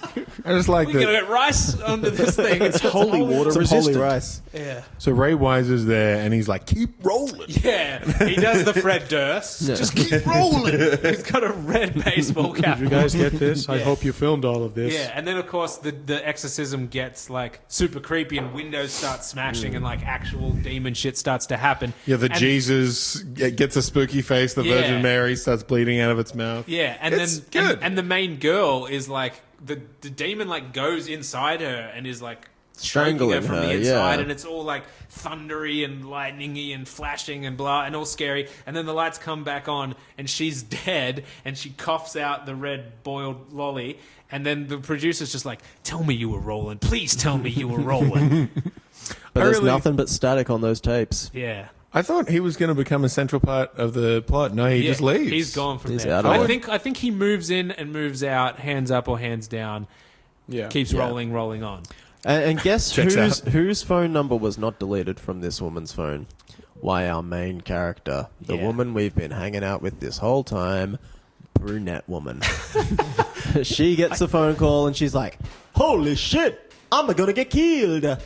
I just like We're going to that. get rice under this thing. It's holy water Some resistant. holy rice. Yeah. So Ray Wise is there, and he's like, keep rolling. Yeah, he does the Fred Durst. Yeah. Just keep rolling. He's got a red baseball cap. Did you guys get this? I Yeah. hope you filmed all of this. Yeah, and then of course the exorcism gets like super creepy and windows start smashing and like actual demon shit starts to happen. Yeah, the And- Jesus gets a spooky face. The Yeah. Virgin Mary starts bleeding out of its mouth. Yeah, and It's then good. And the main girl is like the demon like goes inside her and is like strangling her Strangling from her, the inside, yeah. and it's all like thundery and lightningy and flashing and blah and all scary. And then the lights come back on and she's dead and she coughs out the red boiled lolly. And then the producer's just like, "Tell me you were rolling. Please tell me you were rolling." But I there's really- nothing but static on those tapes. Yeah. I thought he was going to become a central part of the plot. No, he Yeah, just leaves. He's gone from He's there. out of I think he moves in and moves out, hands up or hands down, Yeah. keeps Yeah. rolling on. And guess Checks whose phone number was not deleted from this woman's phone? Why, our main character, the Yeah. woman we've been hanging out with this whole time, brunette woman. She gets a phone call and she's like, "Holy shit, I'm gonna get killed."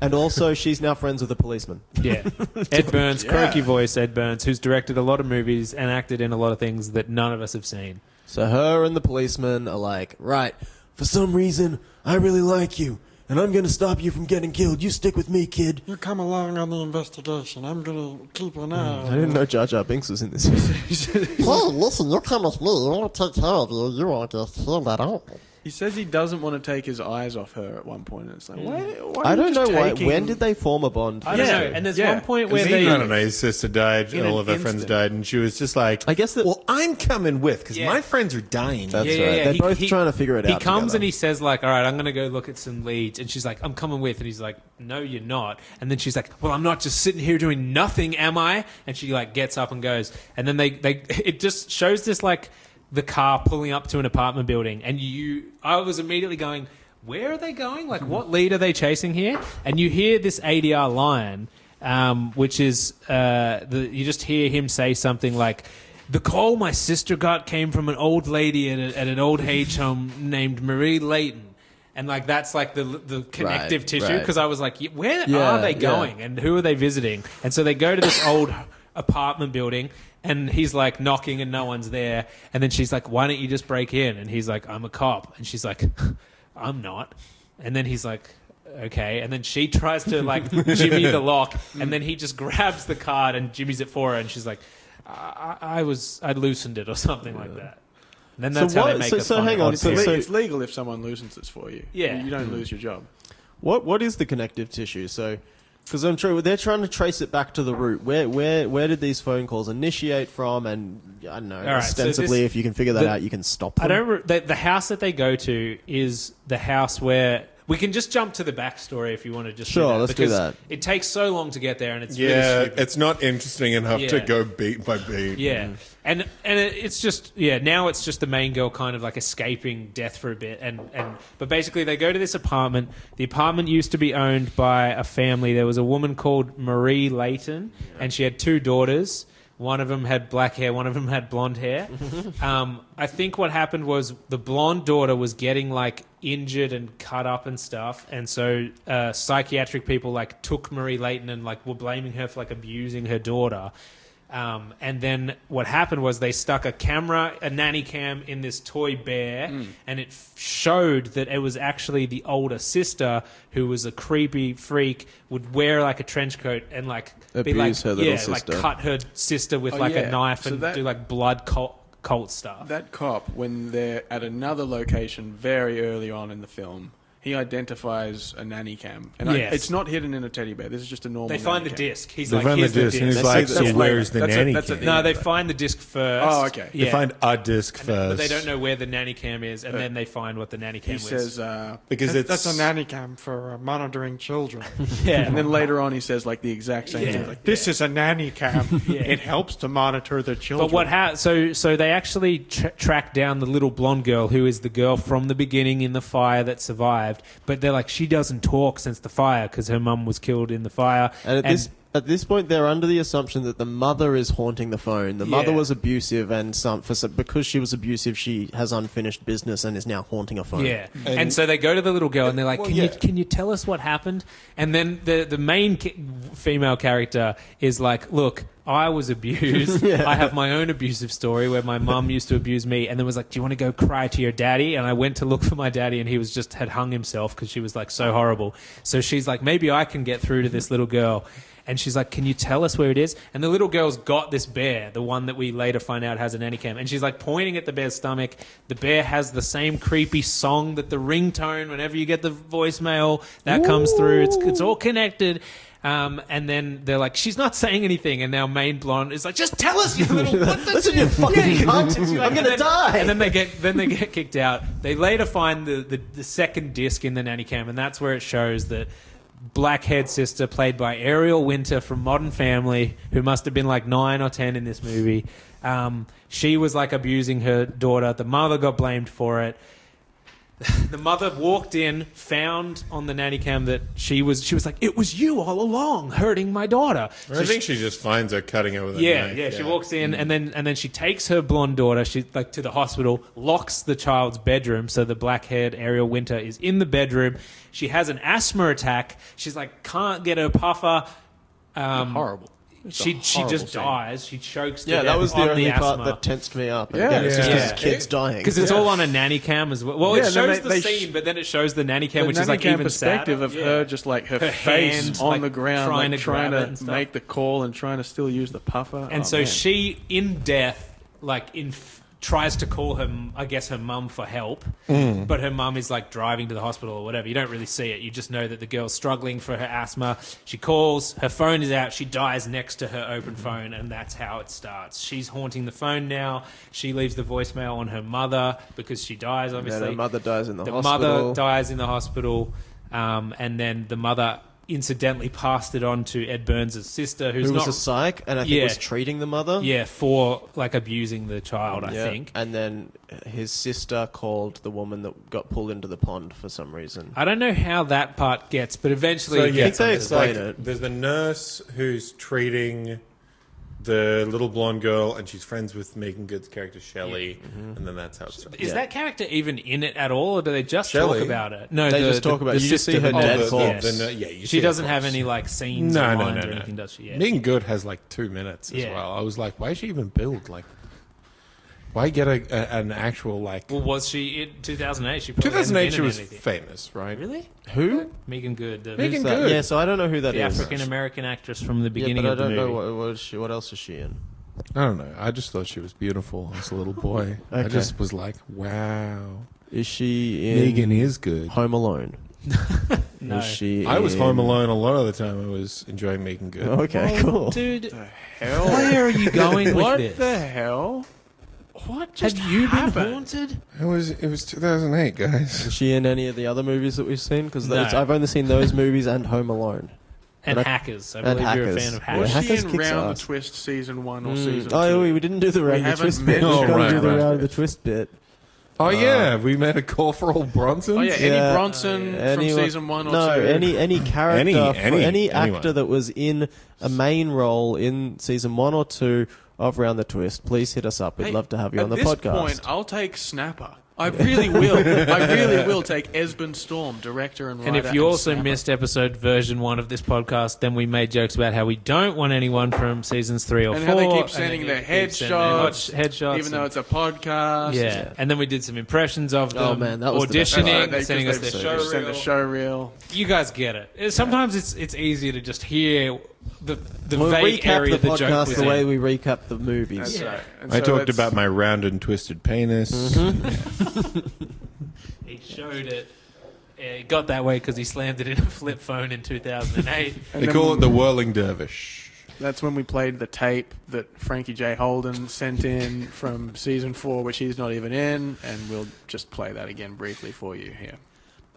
And also, she's now friends with a policeman. Yeah. Ed Burns, croaky voice Ed Burns, who's directed a lot of movies and acted in a lot of things that none of us have seen. So her and the policeman are like, "Right, for some reason, I really like you, and I'm gonna stop you from getting killed. You stick with me, kid." You come along on the investigation. I'm gonna keep an eye I on didn't know Jar Jar Binks was in this. Hey, listen, you come with me. You want to take care of you. You won't get killed at all. He says he doesn't want to take his eyes off her at one point. And it's like, why I are you don't know just why. taking- When did they form a bond? I don't Yeah. know. And there's Yeah. one point where I they... don't know. His sister died. In All an of her friends instant. died, and she was just like, I guess that. "Well, I'm coming with because Yeah. my friends are dying." That's right. They're both trying to figure it He out comes together. and he says like, "All right, I'm going to go look at some leads." And she's like, "I'm coming with." And he's like, "No, you're not." And then she's like, "Well, I'm not just sitting here doing nothing, am I?" And she like gets up and goes. And then they it just shows this like the car pulling up to an apartment building, and I was immediately going, where are they going? Like, what lead are they chasing here? And you hear this ADR line, which is you just hear him say something like, "The call my sister got came from an old lady at an old age home named Marie Layton." And like that's like the connective Right, tissue, right. because I was like, where Yeah, are they yeah. going and who are they visiting? And so they go to this old apartment building. And he's like knocking and no one's there. And then she's like, "Why don't you just break in?" And he's like, "I'm a cop." And she's like, "I'm not." And then he's like, "Okay." And then she tries to like jimmy the lock. And then he just grabs the card and jimmies it for her. And she's like, I loosened it or something like that. And then that's So how what- they make so- a so fun hang on, odd so- pair. It's legal if someone loosens it for you. Yeah. You don't lose your job. What is the connective tissue? So, because I'm sure they're trying to trace it back to the root. Where did these phone calls initiate from? And I don't know, right, so ostensibly, this- if you can figure that the- out, you can stop them. I don't. The house that they go to is the house where We can just jump to the backstory if you want to just Sure, do that, let's do because that. It takes so long to get there, and it's really Yeah, stupid. it's not interesting enough to Yeah. go beat by beat. Yeah, and it's just now it's just the main girl kind of like escaping death for a bit, but basically they go to this apartment. The apartment used to be owned by a family. There was a woman called Marie Layton, and she had 2 daughters. One of them had black hair, one of them had blonde hair. I think what happened was the blonde daughter was getting like injured and cut up and stuff, and so psychiatric people like took Marie Layton and like were blaming her for like abusing her daughter. And then what happened was they stuck a nanny cam in this toy bear, and it showed that it was actually the older sister who was a creepy freak, would wear like a trench coat and like be like, Abuse her little sister. like cut her sister with like a knife So and that- do like blood cult stuff. That cop, when they're at another location very early on in the film, he identifies a nanny cam. And Yes. it's not hidden in a teddy bear. This is just a normal They find nanny the cam. disc. He's They like, find the here's the disc, and he's disc. like, That's so where's later. the That's nanny at cam? the No, end, they right? find the disc first. Oh, okay. Yeah. They find a disc But first. they don't know where the nanny cam is, and then they find what the nanny cam He is. says, Because it's That's a nanny cam for monitoring children. yeah. and then later on he says like the exact same Yeah. thing. Like, This is a nanny cam. Yeah. It helps to monitor the children. But what so they actually track down the little blonde girl who is the girl from the beginning in the fire that survived. But they're like, she doesn't talk since the fire because her mum was killed in the fire. And at this point, they're under the assumption that the mother is haunting the phone. The mother Yeah. was abusive, and because she was abusive, she has unfinished business and is now haunting a phone. Yeah, and so they go to the little girl and they're like, "Can you tell us what happened?" And then the main female character is like, "Look, I was abused. I have my own abusive story where my mum used to abuse me, and then was like, do you want to go cry to your daddy?" And I went to look for my daddy, and he had hung himself because she was like so horrible. So she's like, maybe I can get through to this little girl. And she's like, can you tell us where it is? And the little girl's got this bear, the one that we later find out has a nanny cam. And she's like pointing at the bear's stomach. The bear has the same creepy song that the ringtone, whenever you get the voicemail, that comes through. It's all connected. And then they're like, she's not saying anything. And now main blonde is like, just tell us, you little... Listen, you fucking cunt. I'm going to die. And then they get kicked out. They later find the second disc in the nanny cam, and that's where it shows that black-haired sister, played by Ariel Winter from Modern Family, who must have been like 9 or 10 in this movie. She was like abusing her daughter. The mother got blamed for it. The mother walked in, found on the nanny cam that she was like, it was you all along hurting my daughter. I think she just finds her cutting her with a knife. Yeah. She walks in and then she takes her blonde daughter, to the hospital, locks the child's bedroom, so the black-haired Ariel Winter is in the bedroom. She has an asthma attack. She's like, can't get her puffer. horrible. She just dies. She chokes to Yeah, death that was the on only part asthma. that tensed me up. And Yeah. again, it's just Yeah. his kids dying. Because it's all on a nanny cam as well. Well, Yeah, it and then shows the they scene, but then it shows the nanny cam, The which is nanny like cam even perspective sadder. of Yeah. her just like her face hand, on like, the ground, trying like to trying grab it and to stuff. make the call and trying to still use the puffer. And Oh, so man. she, in death, tries to call her mum for help, but her mum is like driving to the hospital or whatever. You don't really see it. You just know that the girl's struggling for her asthma. She calls, her phone is out, she dies next to her open phone, and that's how it starts. She's haunting the phone now. She leaves the voicemail on her mother because she dies, obviously. And her mother dies in the hospital. mother dies in the hospital, and then the mother incidentally passed it on to Ed Burns' sister, who was not a psych, and I think Yeah. was treating the mother. for like abusing the child, I Yeah. think. And then his sister called the woman that got pulled into the pond for some reason. I don't know how that part gets, but eventually So it yeah, gets. they it's explain like it. there's the nurse who's treating the little blonde girl, and she's friends with Megan Good's character Shelley, and then that's how it starts. Is that character even in it at all, or do they just Shelley? talk about it? No, They just talk about it. You just see her Oh, dead the- corpse. you She see her doesn't have corpse. any like scenes No, or no, lines no, or no. anything, does she? Yeah. Megan Good has like 2 minutes as Yeah. well. I was like, why is she even billed? Like, why get an actual like? Well, was she in 2008? She probably 2008, hasn't she been in was anything. famous, right? Really? Who? Megan Good, the, Megan Who's that? Good. Yeah, so I don't know who that the is. African American actress from the Yeah, beginning but I of the don't movie. know what else is she in. I don't know. I just thought she was beautiful as a little boy. I Okay. just was like, wow, Is she in Megan is good. Home Alone? No. Is she? I was in- home alone a lot of the time. I was enjoying Megan Good. Okay, cool. Dude, hell? where are you going with What this? the hell? What just Have you been happened? haunted? It was 2008, guys. Is she in any of the other movies that we've seen? Because No. I've only seen those movies and Home Alone. And And Hackers. I and believe you're a Hackers. fan of Yeah, Hackers. Was Hackers she in kicks Round ass. the Twist season 1 or season 2? Oh, we didn't do the round the haven't twist bit. mentioned We've got to do the right. round the twist bit. Oh yeah, we made a call for all Bronsons. Oh yeah, Eddie Yeah. Bronson from Anyone- season 1 or 2. No, any character, any anyone. actor that was in a main role in season 1 or 2 of Round the Twist, please hit us up. We'd Hey, love to have you on the At this podcast. point, I'll take Snapper. I really will. I really will take Esben Storm, director and writer. And if you also Snapper. missed episode version 1 of this podcast, then we made jokes about how we don't want anyone from seasons 3 or and 4. how they keep and sending they their keep sending their headshots, even though and- it's a podcast. yeah. And then we did some impressions of them. Oh, man, that was the best auditioning, Right, they sending us their just show send the reel. show reel. You guys get it. Sometimes it's easier to just hear the We'll vague recap area the the joke podcast was the in. way we recap the movies. That's Yeah. right. And I so talked it's- about my round and twisted penis. He showed it. It got that way because he slammed it in a flip phone in 2008. and They then call it the whirling dervish. That's when we played the tape that Frankie J. Holden sent in from season 4, which he's not even in, and we'll just play that again briefly for you here.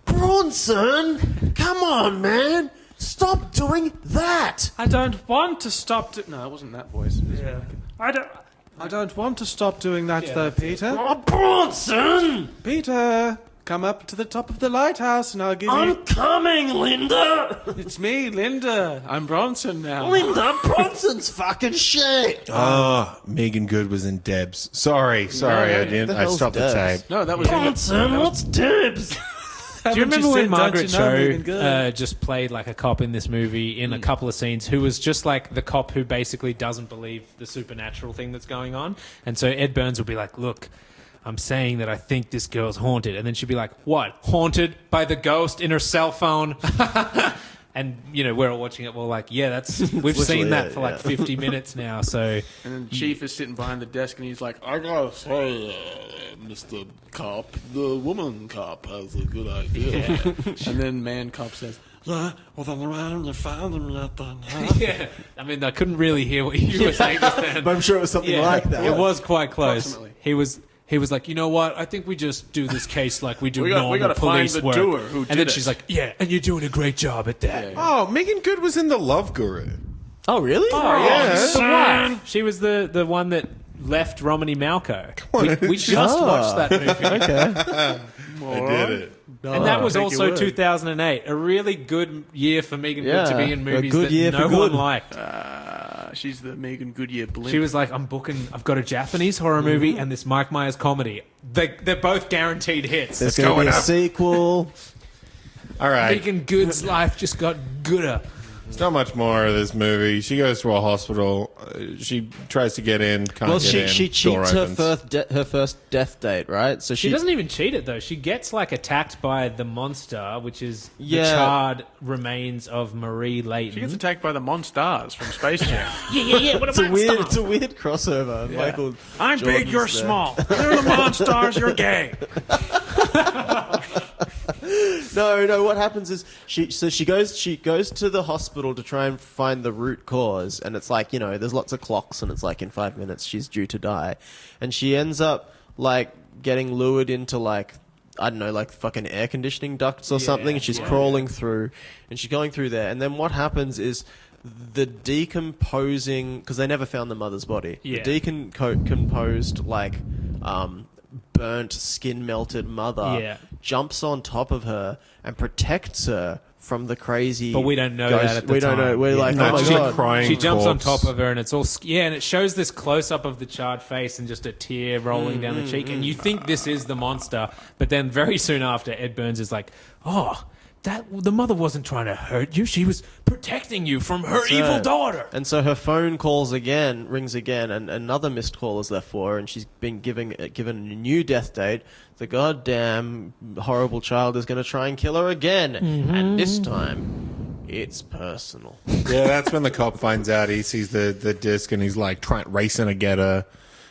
Bronson, come on, man, stop doing that. I don't want to stop. No, it wasn't that voice. Yeah. I don't want to stop doing that, though, Peter. Oh, Bronson, Peter, come up to the top of the lighthouse, and I'll give I'm you. coming, Linda. It's me, Linda. I'm Bronson now. Linda, Bronson's fucking shit. Ah, Megan Good was in Debs. Sorry, I didn't. the I hell's stopped the Debs? tape. No, that was Bronson, what's dibs? Do you remember when Margaret Megan Cho Good? just played like a cop in this movie in a couple of scenes who was just like the cop who basically doesn't believe the supernatural thing that's going on? And so Ed Burns would be like, look, I'm saying that I think this girl's haunted. And then she'd be like, what? Haunted by the ghost in her cell phone? And, you know, we're all watching it. We're like, yeah, we've seen that for like 50 minutes now. So And then Chief is sitting behind the desk, and he's like, I gotta say, Mr. Cop, the woman cop has a good idea. And then Man Cop says, Well, then around you found them yet then, huh? yeah, I mean, I couldn't really hear what you were saying just then. But I'm sure it was something Yeah, like that. It was quite close. Approximately. He was like, you know what? I think we just do this case like we do We normal gotta find police the work. doer who and did then it. she's like, yeah, and you're doing a great job at that. Oh, Megan Good was in The Love Guru. Oh, really? Oh, yeah. the wife. She was the one that left Romany Malco. We just Ah. watched that movie. Okay. I did it. And that was Thank you, also word. 2008. A really good year for Megan Good to be in Yeah, a movies good that year no for one good. liked. she's the Megan Goodyear blimp. She was like, I've got a Japanese horror movie and this Mike Myers comedy. They're both guaranteed hits. There's going to be going a up. sequel. All right. Megan Good's life just got gooder. There's not much more of this movie. She goes to a hospital. She tries to get in. Can't Well, get in. she Door cheats her opens. first death date, right? So She doesn't even cheat it though. She gets like attacked by the monster, which is the Yeah. charred remains of Marie Layton. She gets attacked by the Monstars from Space Jam. It's a weird crossover. Michael, I'm big, Jordan's you're there. small. You're the Monstars, you're gay. No. What happens is she goes to the hospital to try and find the root cause, and it's like, you know, there's lots of clocks, and it's like in 5 minutes she's due to die, and she ends up like getting lured into like, I don't know, like fucking air conditioning ducts or something. And she's crawling through, and she's going through there, and then what happens is the decomposing, because they never found the mother's body. Yeah. The decomposed like burnt skin melted mother jumps on top of her and protects her from the crazy. But we don't know ghost. that at the we don't time. know. We're Yeah. like, No, oh my she's god. crying She jumps on corpse. top of her, and it's all and it shows this close up of the charred face and just a tear rolling down the cheek, and you think this is the monster, but then very soon after, Ed Burns is like, "Oh, the mother wasn't trying to hurt you; she was protecting you from her evil right. daughter." And so her phone rings again, and another missed call is left for her, and she's been given a new death date. The goddamn horrible child is going to try and kill her again, and this time, it's personal. Yeah, that's when the cop finds out. He sees the disc and he's like racing to get her,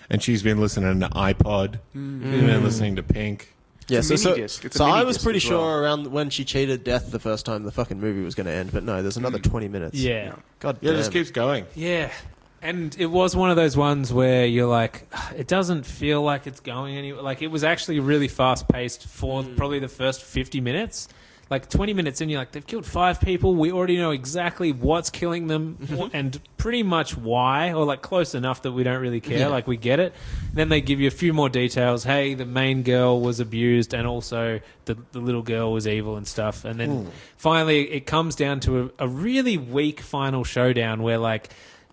and she's been listening to iPod. She's been listening to Pink. Yeah, It's a so mini-disc. It's a I was mini-disc pretty as well. sure around when she cheated death the first time the fucking movie was going to end, but no, there's another 20 minutes. Yeah, God Yeah, damn. it just keeps going. yeah. And it was one of those ones where you're like, it doesn't feel like it's going anywhere. Like, it was actually really fast-paced for probably the first 50 minutes. Like, 20 minutes in, you're like, they've killed 5 people. We already know exactly what's killing them and pretty much why, or, like, close enough that we don't really care. Yeah. Like, we get it. Then they give you a few more details. Hey, the main girl was abused and also the little girl was evil and stuff. And then finally it comes down to a really weak final showdown where, like,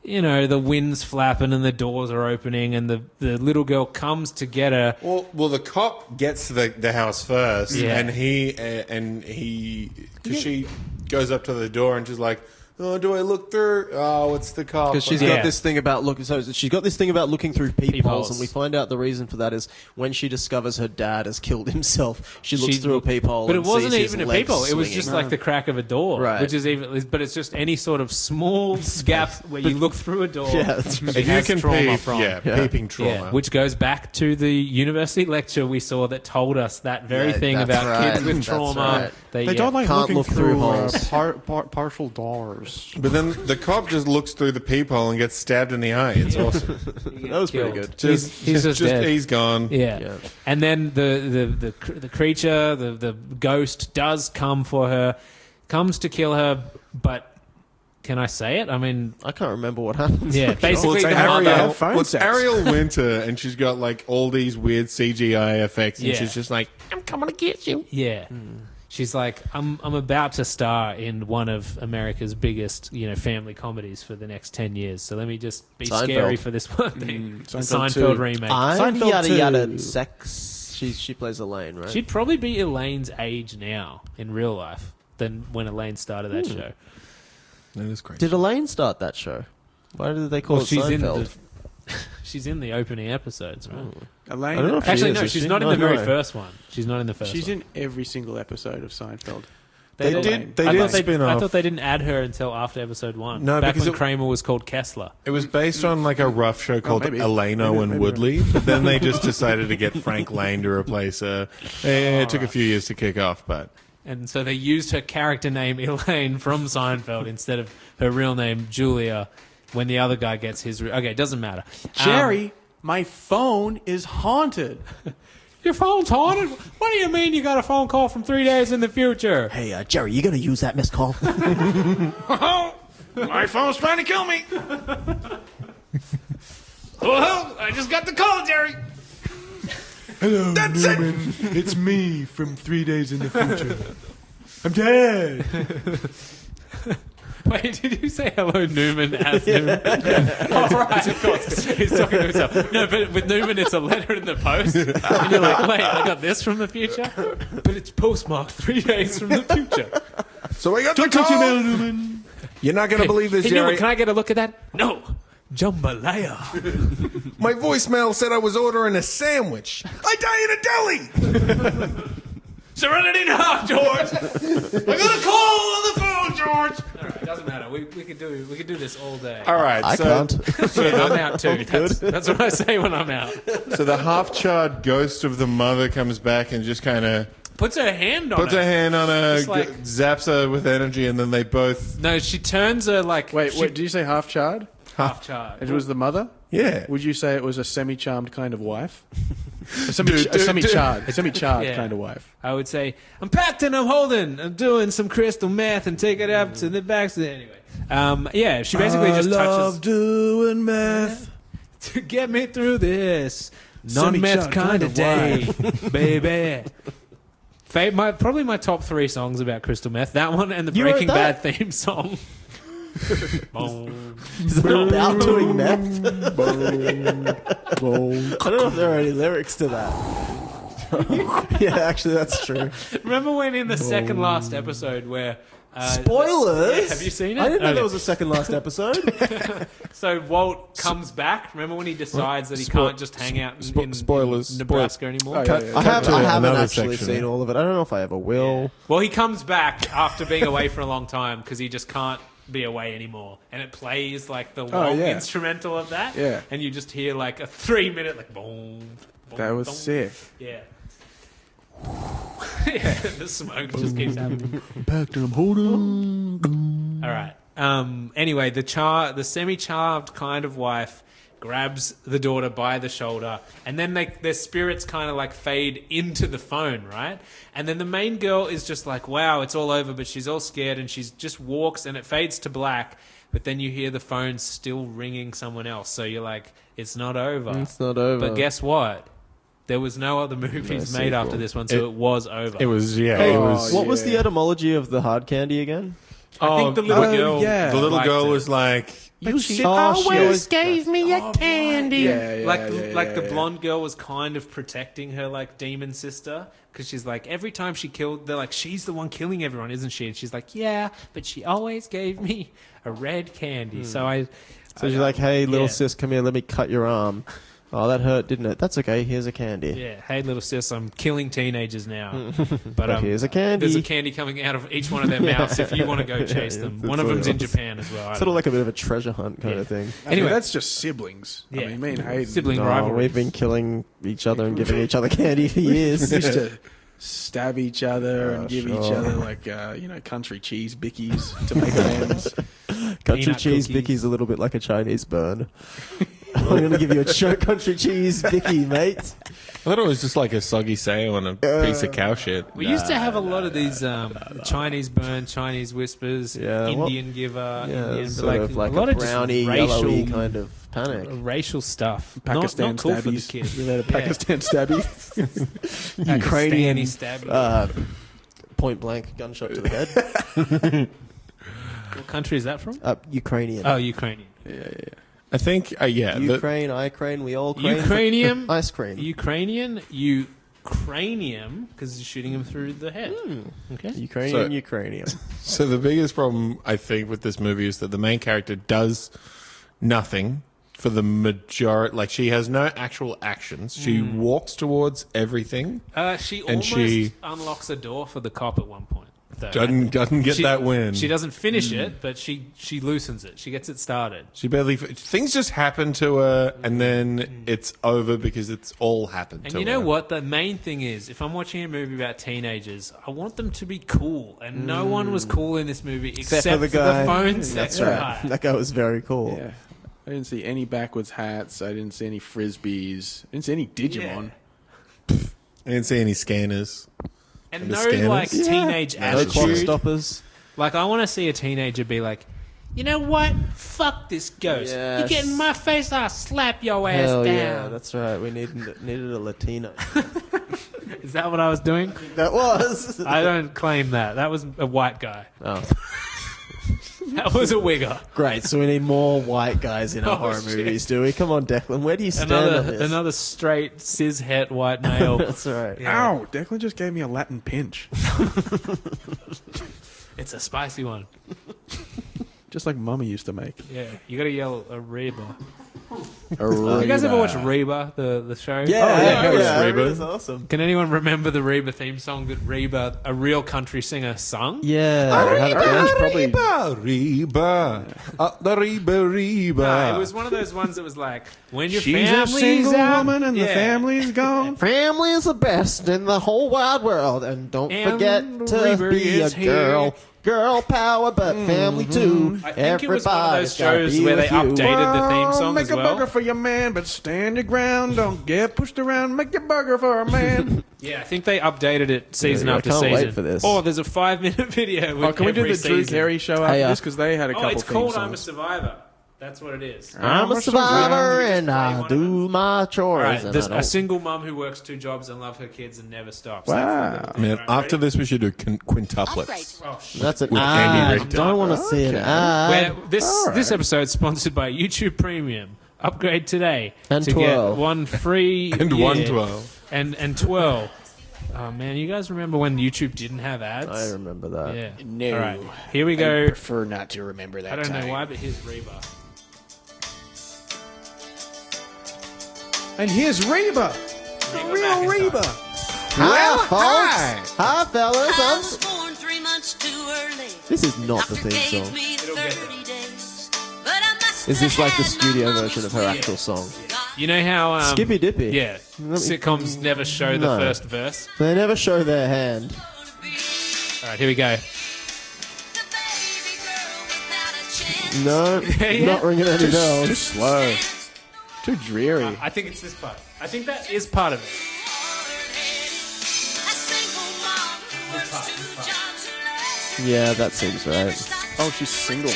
you know, the wind's flapping and the doors are opening and the little girl comes to get her. Well, the cop gets to the house first, Yeah. and because she goes up to the door and she's like, "Oh, do I look through? Oh, it's the cop." Because she's Yeah. got this thing about looking. So she's got this thing about looking through peepholes, Peepholes. and we find out the reason for that is when she discovers her dad has killed himself. She looks She through a peephole, But it and wasn't sees his even a legs peephole. It was swinging. just like the crack of a door, Right. which is even. But it's just any sort of small gap where you look through a door. Yeah, that's right. she If you has can trauma peep, from. peeping trauma. Yeah, which goes back to the university lecture we saw that told us that very Yeah, thing that's about right. kids with That's trauma. right. They yeah, don't like Can't looking look through holes. partial doors. But then the cop just looks through the peephole and gets stabbed in the eye. It's awesome. he That was pretty killed. good. He's just dead. He's gone. Yeah. Yeah. And then the creature, the ghost, does come for her, comes to kill her, but can I say it? I mean, I can't remember what happened. yeah, basically the Ariel- mother. have phone Well, it's sex. Ariel Winter, and she's got like all these weird CGI effects, and Yeah. she's just like, "I'm coming to get you." Yeah. She's like, I'm about to star in one of America's biggest, family comedies for the next 10 years. So let me just be Seinfeld. scary for this one thing. The Seinfeld Seinfeld 2. remake. I'm Seinfeld yada too. yada sex. She plays Elaine, right? She'd probably be Elaine's age now in real life than when Elaine started that show. That is crazy. Did Elaine start that show? Why did they call Well, it she's Seinfeld? she's in the opening episodes, right? Elaine, I don't know if Actually, she is, no, is she's she? not in No, the very no. first one. She's not in the first she's one. in every single episode of Seinfeld. They did- did. They I did thought spin I off. thought they didn't add her until after episode 1. No, back because when it- Kramer was called Kessler. It was based on like a rough show called maybe. Eleno and Maybe. Woodley, but then they just decided to get Frank Lane to replace her. It took a few years to kick off, but And so they used her character name Elaine from Seinfeld instead of her real name Julia when the other guy gets his... Okay, it doesn't matter. Jerry, my phone is haunted. Your phone's haunted? What do you mean you got a phone call from 3 days in the future? Hey, Jerry, you gonna use that missed call? My phone's trying to kill me. Well, I just got the call, Jerry. Hello, Newman. It's me from 3 days in the future. I'm dead. Wait, did you say hello, Newman, as Newman? Oh, right, of course. He's talking to himself. No, but with Newman, it's a letter in the post. And you're like, wait, I got this from the future? But it's postmarked 3 days from the future. so I got Don't the touch your call. mail, Newman. You're not going to believe this, Hey, Newman, Jerry. can I get a look at that? No. Jambalaya. My voicemail said I was ordering a sandwich. I die in a deli. Serenity now, George. I got a call on the phone, George. All right, doesn't matter. We could do this all day. All right, I so can't. Yeah, I'm out too. That's what I say when I'm out. so the half-charred ghost of the mother comes back and just kind of Puts her hand on puts her. her hand on her, Just like- zaps her with energy, and then they both No, she turns her like Wait, did you say half charred? half charred. It was the mother? yeah. Would you say it was a semi-charmed kind of wife? A Dude, semi-charred Yeah. kind of wife. I would say I'm packed and I'm holding. I'm doing some crystal meth and take it up to the back. Anyway, yeah, she basically just touches doing meth. to get me through this non-meth Semi-charred kind of day, baby. Probably my top 3 songs about crystal meth. That one and the You wrote Breaking that? Bad theme song. Boom. Is that about doing meth? I don't know if there are any lyrics to that. Yeah, actually, that's true. Remember when in the second last episode where Spoilers! Yeah, have you seen it? I didn't know Okay. there was a second last episode. So Walt comes back. Remember when he decides that he can't just hang out in spoilers. Nebraska anymore? Oh, yeah, yeah. I haven't another actually section. seen all of it. I don't know if I ever will. Well, he comes back after being away for a long time because he just can't be away anymore, and it plays like the long yeah. instrumental of that. Yeah. and you just hear like a 3-minute like boom. Boom That was boom. sick. Yeah. Yeah, the smoke just keeps happening. Packed and I'm holding. All right. Anyway, the semi-charmed kind of wife grabs the daughter by the shoulder, and then their spirits kind of like fade into the phone, right? And then the main girl is just like, wow, it's all over, but she's all scared, and she's just walks, and it fades to black, but then you hear the phone still ringing someone else, so you're like, it's not over. It's not over. But guess what? There was no other movies made after this one, so it was over. It was, Hey, it was. what was the etymology of the hard candy again? I think the little girl, The little liked girl it. was like, She always gave me a candy. Yeah, Like the blonde girl was kind of protecting her like demon sister, because she's like, every time she killed, they're like, she's the one killing everyone, isn't she? And she's like, yeah, but she always gave me a red candy. So she's like, hey, little yeah. sis, come here, let me cut your arm. Oh, that hurt, didn't it? That's okay. Here's a candy. yeah, hey little sis, I'm killing teenagers now. But here's a candy. There's a candy coming out of each one of their mouths if you want to go chase them. One of them's in Japan as well. I Sort don't of like a bit of a treasure hunt kind of thing. Anyway, that's just siblings. Yeah. I mean, me and Hayden Sibling No, rivalry. we've been killing each other and giving each other candy for years. used to stab each other and give each sure. other like country cheese bickies to make amends. Country Peanut cheese cookies. bicky's a little bit like a Chinese burn. I'm going to give you a country cheese bicky, mate. I thought it was just like a soggy sail and a piece of cow shit. We used to have a lot of these Chinese burn, Chinese whispers, Yeah, Indian giver, Yeah, Indian, sort of like a lot a of just browny, racial, yellowy kind of panic. racial stuff. Pakistan not cool for the stabbies. kids. You had a Pakistan stabby. Ukrainian Pakistani point blank gunshot to the head. What country is that from? Ukrainian. Oh, Ukrainian. I think, Ukraine, Ukraine, we all crane. Ukrainian, Ice cream. Ukrainian, because you're shooting him through the head. Okay. Ukrainian, So- Ukrainian. So the biggest problem, I think, with this movie is that the main character does nothing for the majority. Like, she has no actual actions. She walks towards everything. She And almost she- unlocks a door for the cop at one point. though. Doesn't get that win. She doesn't finish it, but she loosens it. She gets it started. She barely. Things just happen to her, and then it's over because it's all happened And to her. you know what? The main thing is, if I'm watching a movie about teenagers, I want them to be cool. And no one was cool in this movie except for the guy. phone That's sex right. guy. That guy was very cool. Yeah. I didn't see any backwards hats. I didn't see any frisbees. I didn't see any Digimon. I didn't see any scanners. And The no, scanners? like, teenage No clock attitude. stoppers. Like, I want to see a teenager be like, you know what? Fuck this ghost. Yes. You get in my face, I'll slap your ass Hell down. yeah, that's right. We needed a Latino. Is that what I was doing? That was. I don't claim that. That was a white guy. Oh. That was a wigger. Great, so we need more white guys in our Oh, horror shit. movies, do we? Come on, Declan, where do you stand on this? Another straight, cis-het white male. That's right. Yeah. Ow! Declan just gave me a Latin pinch. It's a spicy one. Just like Mummy used to make. Yeah, you gotta yell a Reba. You You guys ever watch Reba, the show? Yeah, yeah, Reba. That's awesome. Can anyone remember the Reba theme song that Reba, a real country singer, sung? Yeah. probably. Reba, the Reba. No, it was one of those ones that was like, when your She's a family's single out, woman and the Yeah. family's gone. Family is the best in the whole wide world, and don't And forget to Reba be a is here. girl. Girl power, but family too. I think it was one of those Everybody's gotta shows be where they with you. updated the theme song Make as a well. burger for your man, but stand your ground. Don't get pushed around. Make your burger for a man. Yeah, I think they updated it season Yeah, I after can't season. wait for this. Oh, there's a 5-minute video with Oh, can we do every the Drew season. Carey show after Hey, this? Because they had a couple Oh, it's theme called songs. I'm a Survivor. That's what it is. I'm a survivor, and I do my All chores. right, and there's I a don't- single mum who works 2 jobs and loves her kids and never stops. Wow. Man, Right, after ready? this, we should do quintuplets. Oh, shit. That's an With ad. Andy I Richter. don't want to see an ad. Where this episode is sponsored by YouTube Premium. Upgrade today And to twirl. get one free And year. 112. And twirl. Oh man, you guys remember when YouTube didn't have ads? I remember that. Yeah. No. All right, here we I go. prefer not to remember that I don't know time. why, but here's Reba. And here's Reba. The real Reba. Hi, folks. Hi, fellas. I was born 3 months too early. This is not the Doctor theme gave song. me 30 days, but I must Is this have like the had studio my version of her mama's actual song? You know how Skippy Dippy. Yeah, sitcoms never show the No. first verse. They never show their hand. All right, here we go. The baby girl without a No, Yeah. not ringing any Too bells. slow. Too dreary. I think it's this part. I think that is part of it. Yeah, that seems right. Oh, she's single.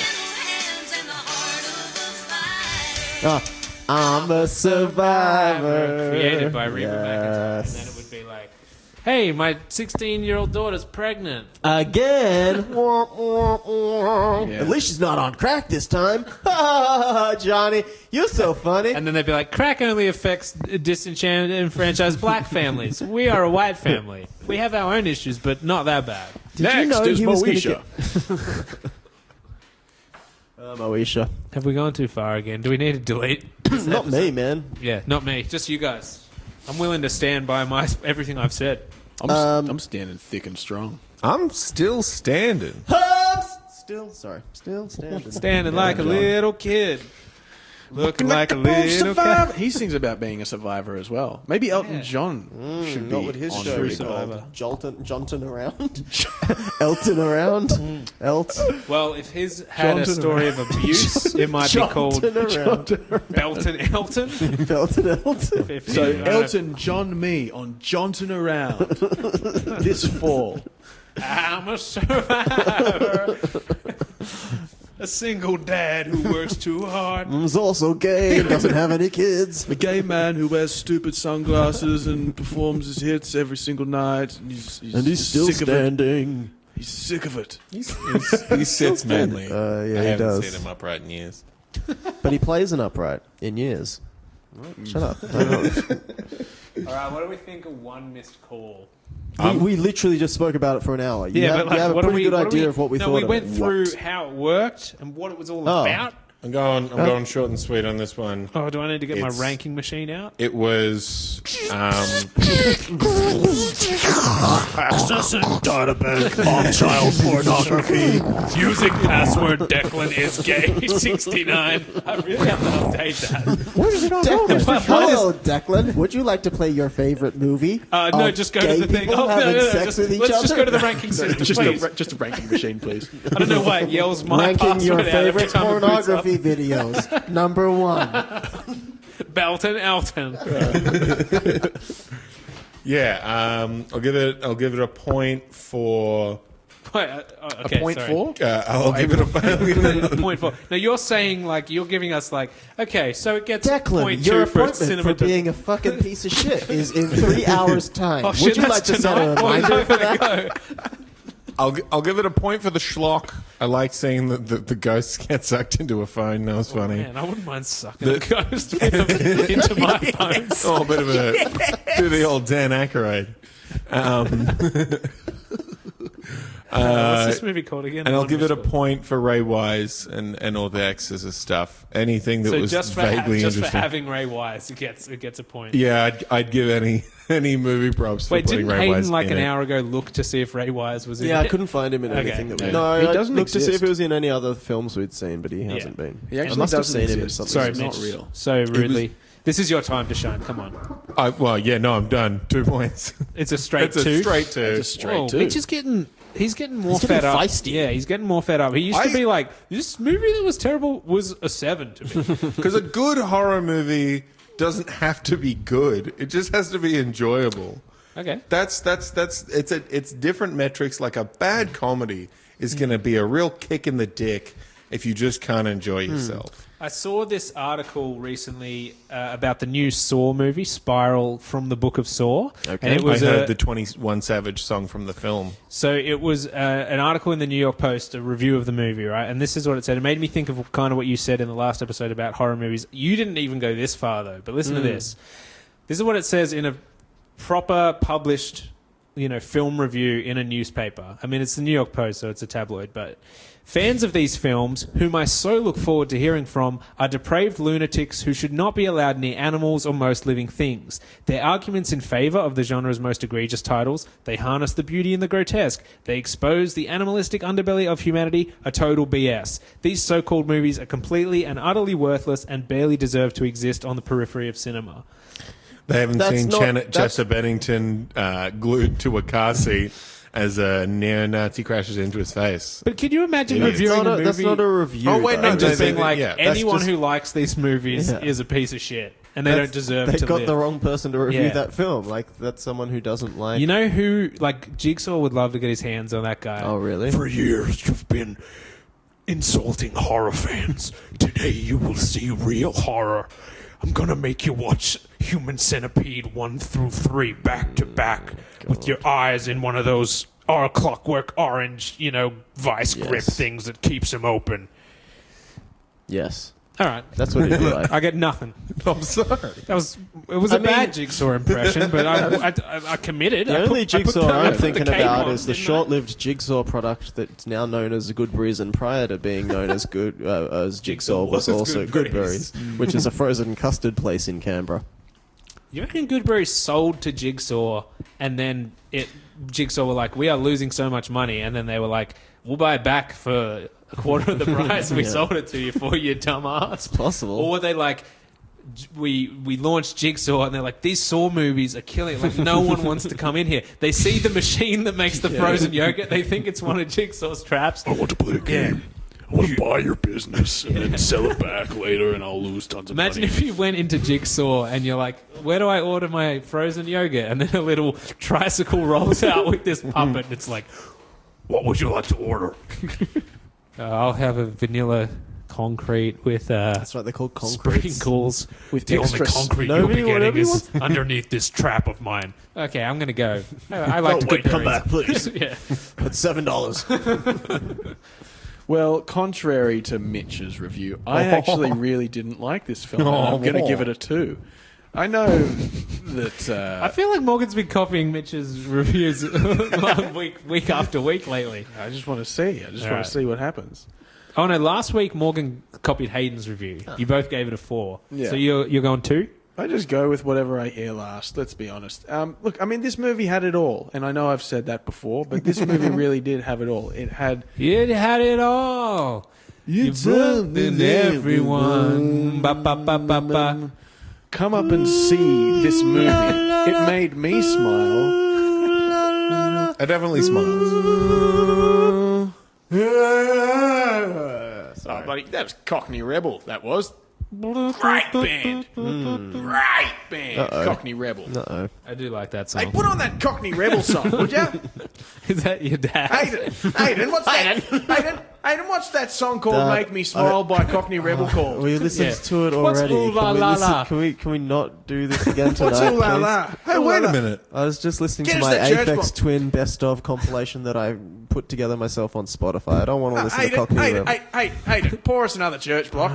I'm a survivor. Created by Reba McEntire. And Yes. then it would be like, hey, my 16-year-old daughter's pregnant. Again. Yeah. At least she's not on crack this time. Johnny, you're so funny. And then they'd be like, crack only affects disenchanted and enfranchised black families. We are a white family. We have our own issues, but not that bad. Did you know Next is he was gonna Moesha. Moesha. Have we gone too far again? Do we need to delete? Not me, man. Yeah, not me. Just you guys. I'm willing to stand by everything I've said. I'm standing thick and strong. I'm still standing. Still standing. Standing like a little kid. Looking like a little survivor. kid. He sings about being a survivor as well. Maybe Elton John should be What would his on show the be record. called? Johnton around? Elton around? Elt? Well, if his had a Johnson story of abuse, it might be called Johnton around. Belton Elton. Belton Elton. If So you- Elton John me on Johnson Around this fall. I'm a survivor. A single dad who works too hard. He's also gay and doesn't have any kids. A gay man who wears stupid sunglasses and performs his hits every single night. And he's Still sick of it. standing. He's sick of it. He sits manly. Yeah, I he haven't does. seen him upright in years. But he plays an upright in years. Shut up. All right, what do we think of One Missed Call? We literally just spoke about it for an hour. You Yeah, have, but like, you have a what do pretty we? good what do idea we, of what we no, thought we of went it. through how it worked and what it was all Oh. about. I'm going short and sweet on this one. Oh, do I need to get my It's- ranking machine out? It was Accessing databank of child pornography. Using password Declan is gay 69. I really have to update that. Declan, hello, Declan. Would you like to play your favorite movie? No, of just go gay to the thing. people Oh, no, having no, no, sex just, with each let's other? just go to the ranking system, please. Just a ranking machine, please. I don't know why it yells my Ranking password your out every favorite time it boots up. pornography videos. Number 1. Belton Elton. yeah. I'll give it a point for. Wait, okay, Point sorry. four? I'll give it a. A point four. Now you're saying like you're giving us like okay, so it gets Declan, point your two for appointment cinema. for being a fucking piece of shit is in 3 hours' time. Oh Would shit, you that's like to set a tonight. Oh, reminder no, for gotta that? go. I'll give it a point for the schlock. I like seeing the ghosts get sucked into a phone. That was funny. Man, I wouldn't mind sucking a ghost into my phone. Oh, a bit of a do the old Dan Aykroyd. What's this movie called again? And I'll One give it a Missed Call. point for Ray Wise and all the exorcist stuff. Anything that So was just for vaguely just interesting. for having Ray Wise, it gets a point. Yeah, I'd give any movie props for Wait, putting didn't Ray Wise Hayden like in an it. hour ago look to see if Ray Wise was in Yeah, it? I couldn't find him in Okay. anything that we. Yeah. No, He I doesn't looked to see if exist. he was in any other films we'd seen, but he hasn't been. He I actually must have doesn't seen him in exist. something. Sorry, It's Mitch. not real. So rudely. This is your time to shine. Come on. I'm done. 2 points. It's a straight It's a two. straight two. It's a straight Whoa, two. Mitch is getting. He's getting more He's getting fed up. feisty. Yeah, he's getting more fed up. He used to I- be like, this movie that was terrible was a 7 to me. Because a good horror movie doesn't have to be good. It just has to be enjoyable. Okay. It's different metrics. Like a bad comedy is going to be a real kick in the dick if you just can't enjoy yourself. I saw this article recently about the new Saw movie, Spiral from the Book of Saw. Okay. And it was I heard the 21 Savage song from the film. So it was an article in the New York Post, a review of the movie, right? And this is what it said. It made me think of kind of what you said in the last episode about horror movies. You didn't even go this far, though. But listen to this. This is what it says in a proper published, film review in a newspaper. I mean, it's the New York Post, so it's a tabloid, but... Fans of these films, whom I so look forward to hearing from, are depraved lunatics who should not be allowed near animals or most living things. Their arguments in favour of the genre's most egregious titles, they harness the beauty and the grotesque. They expose the animalistic underbelly of humanity, are total BS. These so-called movies are completely and utterly worthless and barely deserve to exist on the periphery of cinema. They haven't That's seen not- that's- Chester Bennington glued to a car seat as a neo-Nazi crashes into his face. But can you imagine That's reviewing a movie that's not a review. Oh, wait, though. no, and just they- being like, yeah, that's anyone just- who likes these movies Yeah. is a piece of shit, and they don't deserve They to got live. the wrong person to review Yeah. that film. Like, that's someone who doesn't like... You know who, like, Jigsaw would love to get his hands on that guy. Oh, really? For years, you've been insulting horror fans. Today, you will see real horror. I'm gonna make you watch Human Centipede 1 through 3 back to back with your eyes in one of those Clockwork Orange, vice grip Yes. things that keeps them open. Yes. All right. That's what it'd be like. I get nothing. I'm sorry. It was a bad Jigsaw impression, but I committed. The only Jigsaw I'm thinking the cape about on, is the didn't I? short-lived Jigsaw product that's now known as Goodberries, and prior to being known as as Jigsaw was also Goodberries, which is a frozen custard place in Canberra. You reckon Goodberry sold to Jigsaw, and then Jigsaw were like, "We are losing so much money," and then they were like, "We'll buy it back for a quarter of the price we sold it to you for, you dumbass." It's possible. Or were they like, we launched Jigsaw, and they're like, these Saw movies are killing. Like, no one wants to come in here. They see the machine that makes the frozen yogurt. They think it's one of Jigsaw's traps. I want to play a game. I want to buy your business and then sell it back later, and I'll lose tons of Imagine money. if you went into Jigsaw and you're like, where do I order my frozen yogurt? And then a little tricycle rolls out with this puppet, and it's like, What would you like to order? I'll have a vanilla concrete with That's right, they're called concretes. sprinkles. With the only concrete Nobody- you'll be whatever getting you is underneath this trap of mine. Okay, I'm going to go. I like Wait, come Goodberries. back, please. Yeah. It's $7. Well, contrary to Mitch's review, I actually really didn't like this film. And I'm going to give it a 2. I know that... I feel like Morgan's been copying Mitch's reviews week after week lately. I just want to see. I just want Alright. to see what happens. Oh no, last week Morgan copied Hayden's review. You both gave it a 4. Yeah. So you're going 2? I just go with whatever I hear last, let's be honest. Look, I mean, this movie had it all. And I know I've said that before, but this movie really did have it all. It had... It had it all. You brought in everyone. Ba, ba, ba, ba, ba. Come up and see this movie. It made me smile. I definitely smiled. Sorry, buddy. That was Cockney Rebel, that was. Right band. Right band. Cockney Rebel. Uh-oh. I do like that Hey, song. put on that Cockney Rebel song, would ya? Is that your dad? Hayden, what's that? Hayden, what's that song called Dad, Make Me Smile by Cockney Rebel called? We listened Yeah. to it What's already. ooh la la la? Can we not do this again tonight? What's ooh la please? la? Hey, wait a minute. I was just listening Get to us my that church Aphex box. Twin best of compilation that I put together myself on Spotify. I don't want to listen to Cockney Rebel. Hayden, pour us another church block.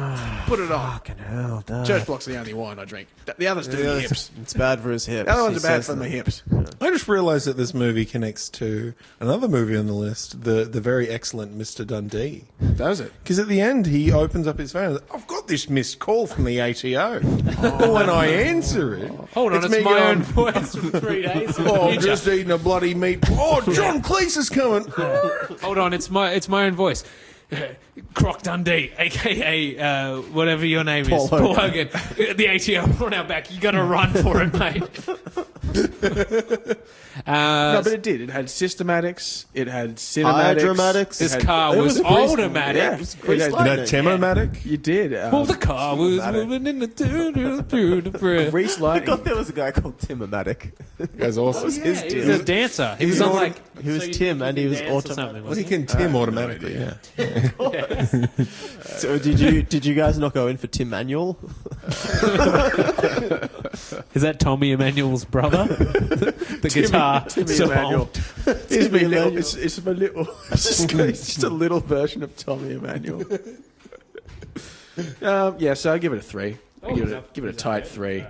Put it on. Fucking hell, Dad. Church block's the only wine I drink. The others do the hips. It's bad for his hips. The other ones He are bad says for my that. hips. I just realised that this movie connects to another movie on the list, the very excellent Mr. Dundee. Does it? Because at the end, he opens up his phone and says, I've got this missed call from the ATO. But when I answer it, Hold on, it's me my own going, voice from 3 days. in the Oh, I'm future. just eating a bloody meat. Oh, John Cleese is coming. Hold on, it's my own voice. Croc Dundee, aka whatever your name is, Paul Hogan. The ATO on our back. You got to run for it, mate. No, but it did. It had systematics. It had cinematics. Hydramatics. This It had- car It was was grease- automatic. Yeah. It was It grease had- You lightning. know, Timomatic? You did. Well, the car was moving in the Grease I lightning. forgot there was a guy called Tim-O-Matic. That's awesome. his He deal. was a dancer. He was on like he was So You Tim Think and You he was Can Dance or automatic. something, Well, he wasn't can Tim automatically, yeah. So did you guys not go in for Tim Manuel? Is that Tommy Emmanuel's brother? The guitar. Timmy So Emmanuel. old. It's my little. It's my little. It's just a little version of Tommy Emmanuel. Yeah, so I give it a 3. I give it a tight 3.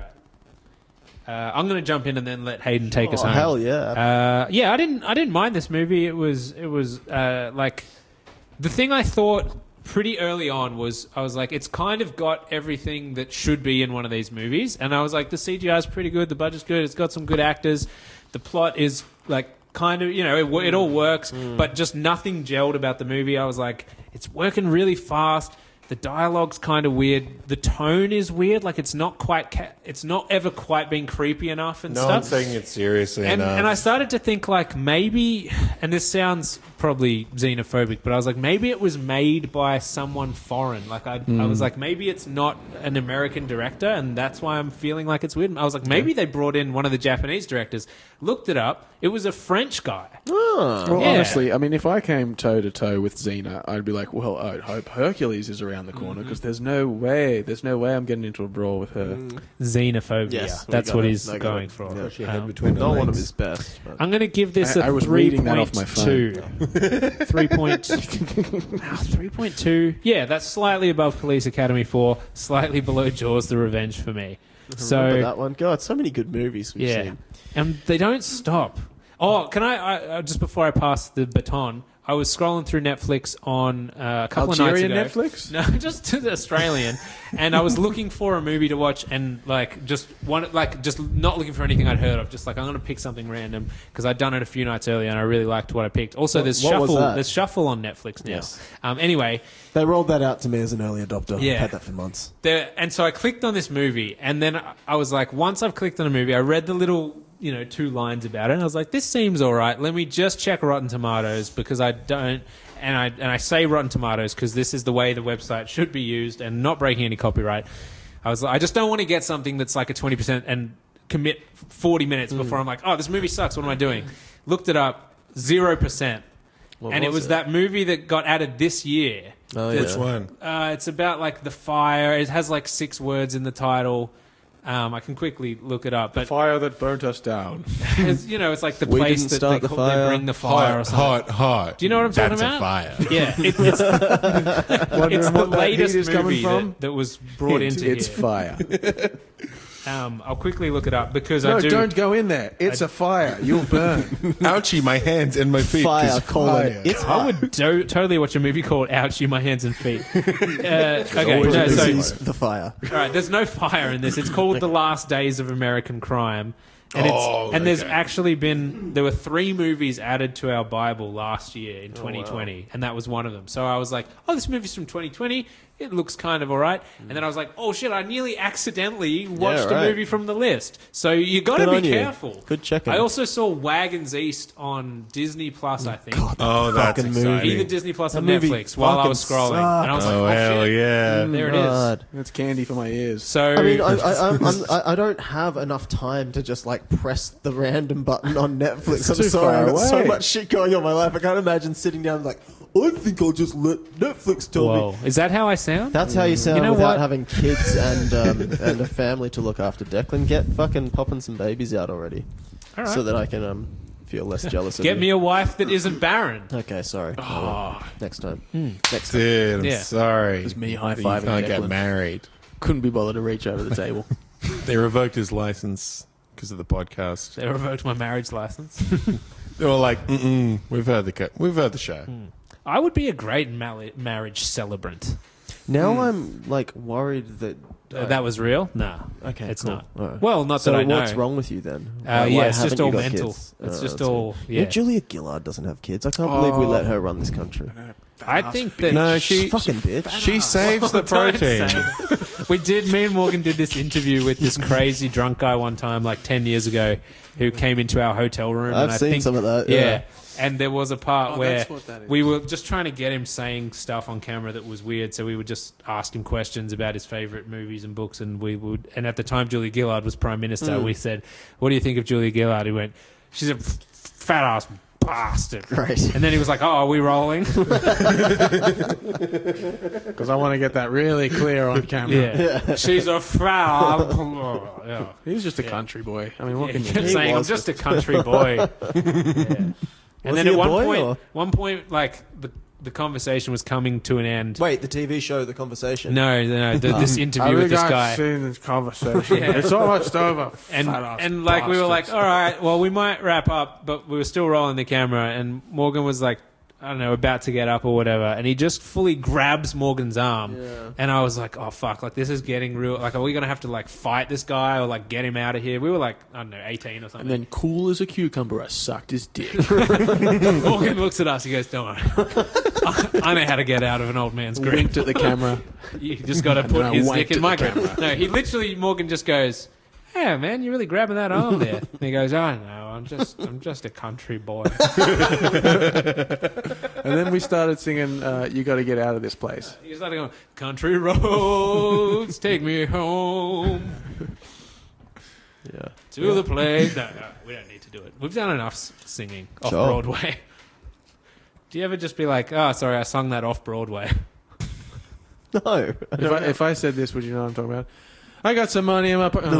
I'm going to jump in and then let Hayden take us Oh, home. hell yeah. Yeah, I didn't mind this movie. It was like the thing I thought pretty early on was I was like, it's kind of got everything that should be in one of these movies, and I was like, the CGI is pretty good, the budget's good, it's got some good actors, the plot is like kind of, you know, it all works, but just nothing gelled about the movie. I was like, it's working really fast. the dialogue's kind of weird. The tone is weird. Like it's not quite. It's not ever quite been creepy enough and No stuff. one's taking it seriously And enough. I started to think like maybe, and this sounds probably xenophobic, but I was like maybe it was made by someone foreign. Like I was like maybe it's not an American director, and that's why I'm feeling like it's weird. I was like maybe they brought in one of the Japanese directors. Looked it up. It was a French guy. Well, Yeah. honestly, I mean, if I came toe to toe with Xena, I'd be like, well, I'd hope Hercules is around the corner because there's no way I'm getting into a brawl with her. Xenophobia. Yes, That's we what got it. he's I got going it. for. Yeah. Your head between Not her one of legs. his best. But I'm going to give this a I was reading that off my phone. 3.2. 3.2. Yeah, that's slightly above Police Academy 4, slightly below Jaws: The Revenge for me. remember that one? God, so many good movies we've Yeah, seen. and they don't stop. Oh, can I just before I pass the baton, I was scrolling through Netflix on a couple Algerian of nights ago. Netflix? No, just to the Australian, and I was looking for a movie to watch, and just not looking for anything I'd heard of. Just like I'm going to pick something random because I'd done it a few nights earlier, and I really liked what I picked. Also, What was that? There's Shuffle on Netflix now. Yes. Anyway, They rolled that out to me as an early adopter. Yeah. I've had that for months. and so I clicked on this movie, and then I was like, once I've clicked on a movie, I read the little 2 lines about it, and I was like, this seems all right. Let me just check Rotten Tomatoes because I don't, and I say Rotten Tomatoes because this is the way the website should be used and not breaking any copyright. I just don't want to get something that's like a 20% and commit 40 minutes before I'm like, oh, this movie sucks. What am I doing? Looked it up, 0%. And it was that movie that got added this year. Oh, Which one? It's about like the fire. It has like 6 words in the title. I can quickly look it up, but Fire that burnt us down. it's like the We place didn't that start they the call- they fire. bring the fire or something. Hot. Do you know what I'm talking That's about? a fire. Yeah, it's the latest heat is coming movie from? that was brought into It's here. fire. I'll quickly look it up because I No, do. don't go in there. It's a fire. You'll burn. Ouchie, my hands and my feet. Fire, 'cause colon. fire. It's I would totally watch a movie called "Ouchie, My Hands and Feet." Okay, always no, a so This is the fire. all right, there's no fire in this. It's called The Last Days of American Crime. And there's actually there were 3 movies added to our Bible last year in 2020, and that was one of them. So I was like, oh, this movie's from 2020. It looks kind of all right. And then I was like, oh, shit, I nearly accidentally watched a right. movie from the list. So you got to Good be on you. careful. Good checking. I also saw Wagons East on Disney Plus, I think. Oh, that's Fucking exciting. movie. Either Disney Plus or That movie Netflix while I was fucking scrolling. And I was like, Oh, oh, hell shit. yeah. There it is. God. That's candy for my ears. So, I mean, I don't have enough time to just like press the random button on Netflix. I'm too sorry, far I've got so away. much shit going on in my life. I can't imagine sitting down and like, I think I'll just let Netflix tell whoa. me. Is that how I sound? That's how you sound You know without what? having kids and a family to look after. Declan, get fucking popping some babies out already, All right. so that I can feel less jealous of Get you. me a wife that isn't barren. Okay, sorry. Next time. Next time. Dude, I'm Yeah. sorry. It's me You high-fiving can't get Declan. married. Couldn't be bothered to reach over the table. They revoked his license because of the podcast. They revoked my marriage license. They were like, we've heard the show. I would be a great marriage celebrant. Now I'm like worried that. That was real? No. Okay, It's cool. not. All right. Not So that I know. what's wrong with you then? Yeah, it's just haven't you all got mental. kids? It's just that's all- good. yeah. Julia Gillard doesn't have kids. I can't believe we let her run this country. I think that... No, she Fucking bitch. she saves the Don't protein. say it. Me and Morgan did this interview with this crazy drunk guy one time, like 10 years ago, who came into our hotel room. I've and I seen think, some of that, yeah. And there was a part where that's what that is. we were just trying to get him saying stuff on camera that was weird, so we would just ask him questions about his favourite movies and books, and and at the time Julia Gillard was Prime Minister, we said, what do you think of Julia Gillard? He went, she's a fat-ass bastard. Right. And then he was like, oh, are we rolling? Because I want to get that really clear on camera. Yeah. She's a fat... yeah. He's just a country boy. I mean, what Yeah, can he you kept do? saying, I'm just a country boy. Yeah. And Was then he at a boy, or- one point, like, the conversation was coming to an end. Wait, the TV show, The Conversation. No, this interview with this guy. seen this conversation. Yeah. It's almost over. And like, we were like, all right, well, we might wrap up, but we were still rolling the camera, and Morgan was like, I don't know, about to get up or whatever, and he just fully grabs Morgan's arm, and I was like, oh fuck, like this is getting real. Like, are we gonna have to like fight this guy or like get him out of here? We were like, I don't know, 18 or something. And then, cool as a cucumber, I sucked his dick. Morgan looks at us, he goes, don't worry. I know how to get out of an old man's grip. Winked at the camera. You just got to put I his winked dick in at my the grip. camera. No, he literally, Morgan just goes, "Yeah, man, you're really grabbing that arm there." And he goes, "Oh no, I'm just a country boy." And then we started singing You Gotta Get Out of This Place. He started going, "Country roads, take me home Yeah. to the place." No, we don't need to do it. We've done enough singing off Sure. Broadway. Do you ever just be like, "Oh, sorry, I sung that off Broadway"? No. If I said this, would you know what I'm talking about? I got some money in my pocket.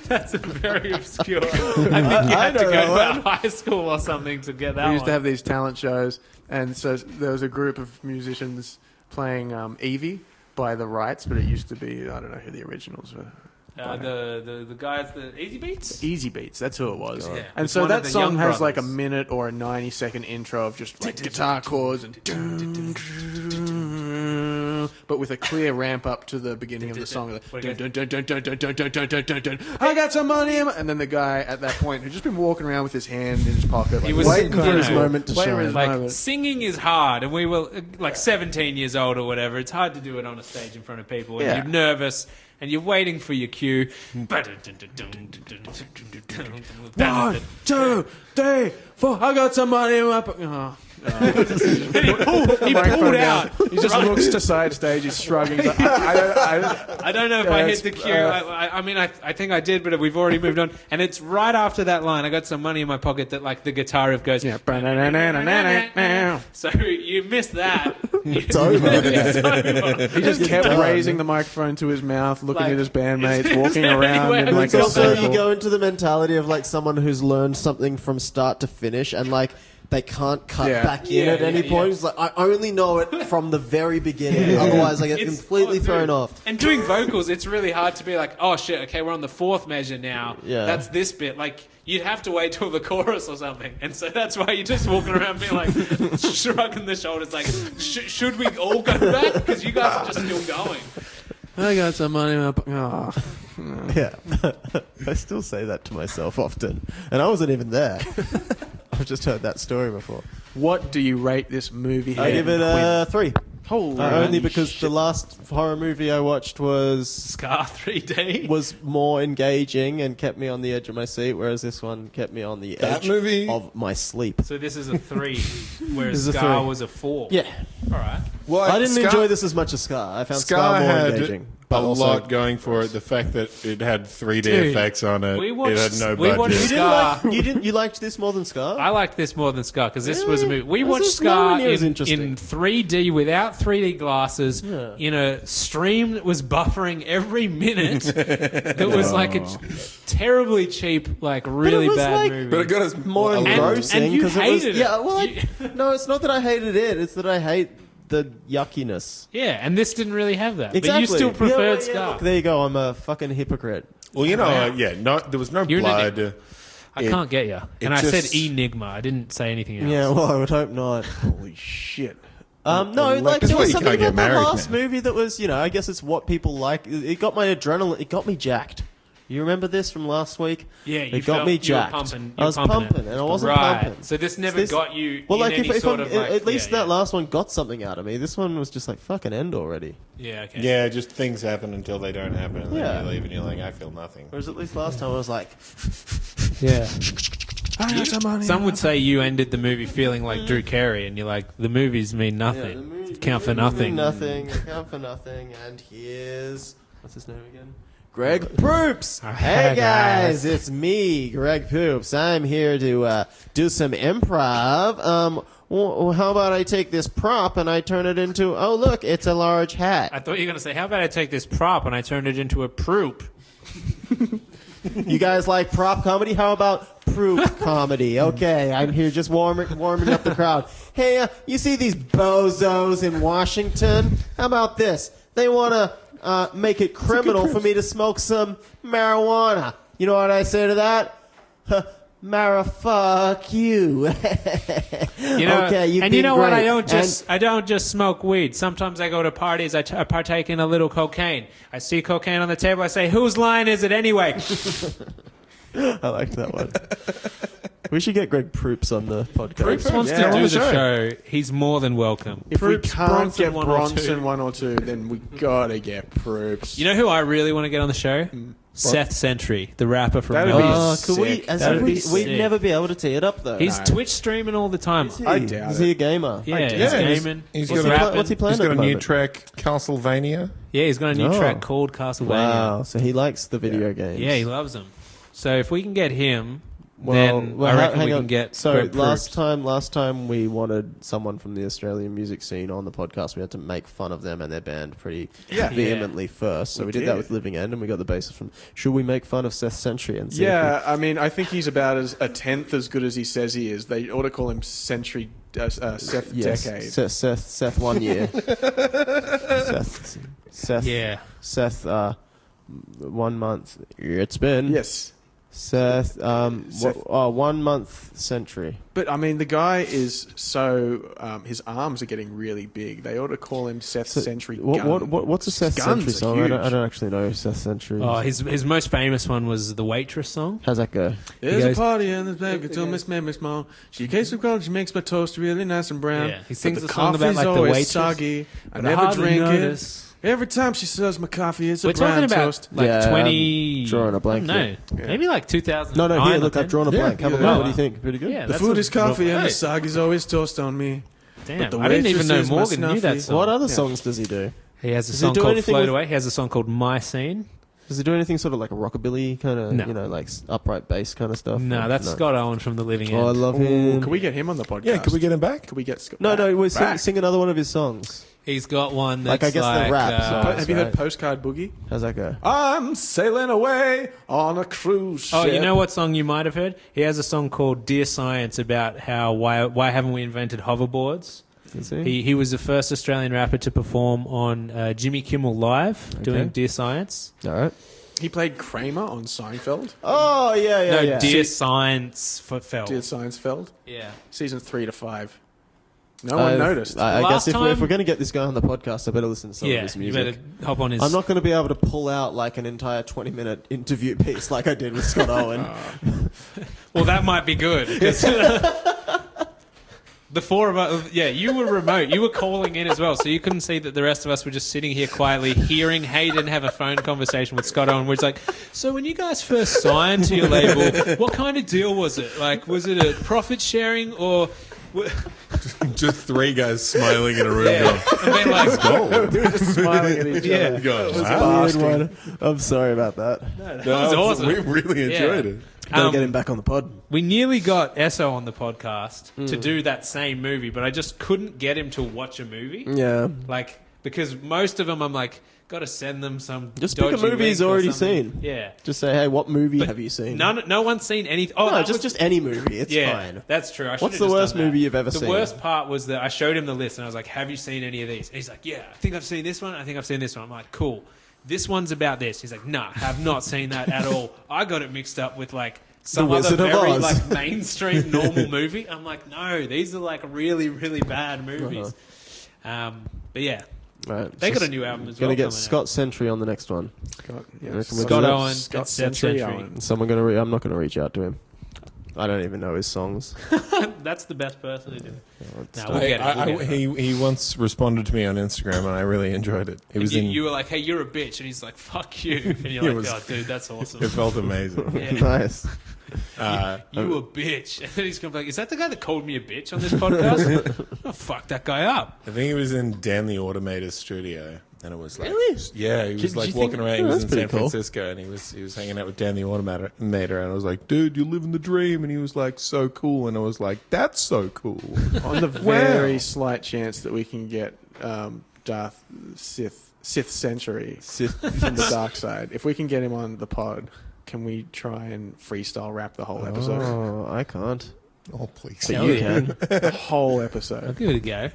That's very obscure. I think you had to go to high school or something to get that We used to one. have these talent shows, and so there was a group of musicians playing Evie by the Rights, but it used to be, I don't know who the originals were. The guys, the Easy Beats? Easy Beats, that's who it was. Yeah. And It's so one that of the song Young has like a Brothers. minute or a 90-second intro of just like guitar chords and but with a clear ramp up to the beginning of the song. I got some money in my... And then the guy at that point who'd just been walking around with his hand in his pocket, like, was Waiting for his you know, moment to waiting for his shine. Like, moment. singing is hard, and we were like 17 years old or whatever. It's hard to do it on a stage in front of people, and Yeah. you're nervous, and you're waiting for your cue. 1, 2, 3, 4. I got some money in my pocket. Oh. He pulled out. He just looks to side stage. He's shrugging. He's like, I don't know if I Yeah, hit the it's- cue. I mean, I think I did, but we've already moved on. And it's right after that line, I got some money in my pocket, that like the guitar riff goes. Yeah. So you missed that. It's over. He just kept done. raising the microphone to his mouth, looking Like, at his bandmates, is walking there around anywhere in like It's a also, circle. you go into the mentality of like someone who's learned something from start to finish, and like they can't cut Yeah. back in Yeah, at any yeah, point. yeah. It's like, I only know it from the very beginning. Otherwise, I get It's- completely oh, thrown dude. off. And doing vocals, it's really hard to be like, oh shit, okay, we're on the fourth measure now. Yeah. That's this bit. Like, you'd have to wait till the chorus or something. And so that's why you're just walking around being like, shrugging the shoulders, like, should we all go back? Because you guys are just still going. I got some money in my pocket. Oh. Yeah. I still say that to myself often. And I wasn't even there. I've just heard that story before. What do you rate this movie? I give it a 3. Holy Only because shit. the last horror movie I watched was Scar 3D. more engaging and kept me on the edge of my seat, whereas this one kept me on the That edge movie- of my sleep. So this is a 3, whereas This is a Scar 3. was a 4. Yeah. All right. Well, I didn't Scar- enjoy this as much as Scar. I found Scar, Scar more had engaging. a But also, lot going for it. The fact that it had 3D Dude, effects on it. we watched- it had no we budget. watched- You didn't Scar. you liked this more than Scar? I liked this more than Scar because this Really? was a movie. We This watched is nowhere Scar near as in interesting. 3D without 3D glasses Yeah. in a stream that was buffering every minute. That was like a terribly cheap, like really was bad like- movie. But it got us more a lot- engrossing and you because it was hated it. yeah. Well, You- no, it's not that I hated it. It's that I hate the yuckiness. yeah, and this didn't really have that. Exactly. But you still preferred Yeah, Scar. look, there you go. I'm a fucking hypocrite. Well, you know, Wow. no, there was no You're an blood. I can't get you. And I just- said Enigma. I didn't say anything else. Yeah, well, I would hope not. Holy shit. No, like That's there why was you something can't get about the married, last man. movie that was, I guess it's what people like. It got my adrenaline. It got me jacked. You remember this from last week? Yeah, you it got felt me you were jacked. pumping- you I were was pumping pumping, it. and I wasn't Right. pumping. So this never This- got you Well, in like any if sort of like... at least yeah, that last one got something out of me. This one was just like fucking end already. Yeah, okay. Yeah, just things happen until they don't happen, and Yeah. then you leave, and you're like, I feel nothing. Whereas at least last time I was like, Yeah. I got some money. Some would say you ended the movie feeling like Drew Carey, and you're like, the movies mean nothing. Count for nothing. Nothing. Count for nothing. And here's what's his name again? Greg Proops. Hey guys, it's me, Greg Proops. I'm here to do some improv. How about I take this prop and I turn it into? Oh look, it's a large hat. I thought you were going to say, how about I take this prop and I turn it into a proop? You guys like prop comedy? How about proop comedy? Okay, I'm here just warming up the crowd. Hey, you see these bozos in Washington? How about this? They want to make it criminal for me to smoke some marijuana. You know what I say to that? Mara, fuck you. You know, okay, you've and you been know what? great. I don't just smoke weed. Sometimes I go to parties. I partake in a little cocaine. I see cocaine on the table. I say, whose line is it anyway? I liked that one. We should get Greg Proops on the podcast. Proops wants Yeah. to do On the the show. He's more than welcome. If we Proops, can't get one or two. Bronson 1 or 2, then we gotta get Proops. You know who I really want to get on the show? Seth Sentry, the rapper from That'd be Melbourne. Could we? sick. As That'd if be we'd sick. never be able to tee it up though. He's No. Twitch streaming all the time. I doubt Is he a gamer? Yeah, he's Yeah, gaming. he's He's got a- rapping. What's he playing He's at got a the new moment? track, Castlevania. Yeah, he's got a new Oh. track called Castlevania. Wow, so he likes the video games. Yeah, he loves them. So if we can get him, Well, then I reckon hang we on. can get. So Greg last Proops. time we wanted someone from the Australian music scene on the podcast. We had to make fun of them and their band pretty vehemently first. So we did that with Living End, and we got the basis from. Should we make fun of Seth Sentry and see? Yeah, I mean, I think he's about a tenth as good as he says he is. They ought to call him Seth Yes, Decade. Seth 1 year. Seth. Yeah. Seth. 1 month. It's been. Yes. Seth. Seth. 1 month Sentry. But, I mean, the guy is so... his arms are getting really big. They ought to call him Seth Sentry Gun. What's a Seth Guns Sentry are song? huge. I don't actually know Seth Sentry. Oh, his most famous one was the Waitress song. How's that go? There's goes- a party in the back. It's Miss Mammy Small. She cakes of gold. She makes my toast really nice and brown. Yeah, he But sings the a song about coffee's like the always waitress. soggy. I But never hardly drink notice. it. Every time she serves my coffee, it's a We're brown talking about toast. like Yeah, 20. drawing a blank No, here. maybe like 2000. No, here, look, I've drawn a blank. Have a yeah. look. What do you think? Pretty good? Yeah, The that's food a- is coffee and Hey, the soggy's always toast on me. Damn, the I didn't even waitress know is my Morgan knew that snuffy. song. What other Yeah. songs does he do? He has a Does he song do called anything Float with- Away. He has a song called My Scene. Does he do anything sort of like a rockabilly kind of, No. like upright bass kind of stuff? No, Or- that's Scott Owen from The Living End. Oh, I love him. Can we get him on the podcast? Yeah, could we get him back? Could we get Scott? No, we're back. sing another one of his songs. He's got one that's Like, I guess they're rap, so- Have you heard right. Postcard Boogie? How's that go? I'm sailing away on a cruise ship. Oh, you know what song you might have heard? He has a song called "Dear Science" about how why haven't we invented hoverboards? Is he? He was the first Australian rapper to perform on Jimmy Kimmel Live doing "Dear Science." All right. He played Kramer on Seinfeld. Oh, yeah. No, "Dear Science" for Fell. Dear Seinfeld. Yeah. Season 3 to 5. No one noticed. I Last guess if time- we're going to get this guy on the podcast, I better listen to some of Yeah, his you music. better hop on his. I'm not going to be able to pull out like an entire 20-minute interview piece like I did with Scott Owen. Well, that might be good. 'Cause the four of us, yeah, you were remote. You were calling in as well, so you couldn't see that the rest of us were just sitting here quietly hearing Hayden have a phone conversation with Scott Owen, where it's like, so when you guys first signed to your label, what kind of deal was it? Like, was it a profit sharing or... Just three guys smiling in a room. Yeah. Going, I mean, like, We were just smiling at each yeah. other. going, wow. Weird one. I'm sorry about that. That was awesome. We really enjoyed Yeah. it. Gotta get him back on the pod. We nearly got Esso on the podcast to do that same movie, but I just couldn't get him to watch a movie. Yeah. Like, because most of them I'm like, got to send them some Just pick a dodgy movie he's link or already something. seen. Yeah. Just say, hey, what movie But have you seen? No one's seen anything. Oh, No, that just was- any movie. It's yeah, fine. that's true. I What's should've the just worst done that. movie you've ever seen? The worst part was that I showed him the list and I was like, have you seen any of these? And he's like, yeah, I think I've seen this one. I think I've seen this one. I'm like, cool. This one's about this. He's like, nah, have not seen that at all. I got it mixed up with like some The other Wizard of very Oz. like mainstream normal movie. I'm like, no, these are like really, really bad movies. But yeah, Right. they so got a new album as well. Gonna get coming Scott Sentry on the next one. Scott, I reckon we'll Scott do that. Owen and Scott Seth Sentry Sentry. Owen. Someone I'm not gonna reach out to him. I don't even know his songs. out. That's the best person to do it. No, we'll get it. We'll get it. He once responded to me on Instagram, and I really enjoyed it. It was You were like, hey, you're a bitch. And he's like, fuck you. And you're like, was- oh, dude, that's awesome. It felt amazing. Yeah. Nice. You a bitch. And then he's going to be like, is that the guy that called me a bitch on this podcast? Oh, fuck that guy up. I think he was in Dan the Automator's studio, and it was like, Really? yeah, he was Did like you walking think- around. Oh, He was that's in pretty San cool. Francisco, and he was hanging out with Dan the Automator, and I was like, dude, you're living the dream, and he was like, so cool, and I was like, that's so cool. On the very slight chance that we can get Darth Sith Century from the dark side, if we can get him on the pod, can we try and freestyle rap the whole episode? Oh, I can't. Oh, please. But Hell you yeah. can. The whole I'll episode. give it a go.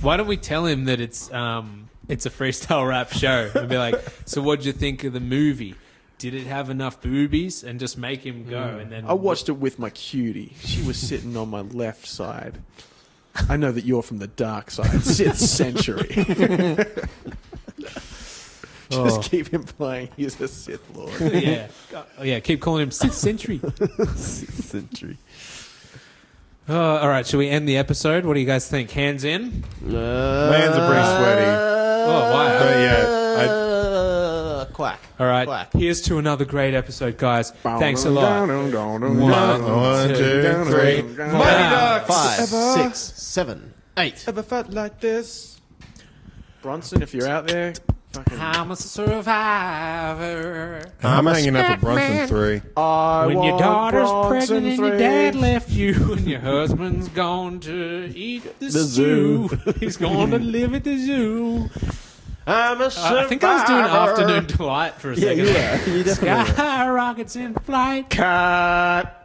Why don't we tell him that it's a freestyle rap show and be like, so what'd you think of the movie? Did it have enough boobies? And just make him go. And then I watched it with my cutie. She was sitting on my left side. I know that you're from the dark side, Sith Century. Just keep him playing. He's a Sith Lord. yeah, keep calling him Sith Century. Century. All right, shall we end the episode? What do you guys think? Hands in? My hands are pretty sweaty. Oh, why? But yeah, Quack. All right, Quack. here's to another great episode, guys. Thanks a lot. 1, 2, 3. Mighty Ducks! 5, 6, 7, 8. Ever felt like this? Bronson, if you're out there, fucking. I'm a survivor. I'm hanging up for Bronson 3. When your daughter's Bronson pregnant and your dad left you and your husband's gone to eat the zoo. He's going to live at the zoo. I'm a survivor. I think I was doing Afternoon Delight for a second. Yeah, you definitely were. Sky rockets in flight. Cut.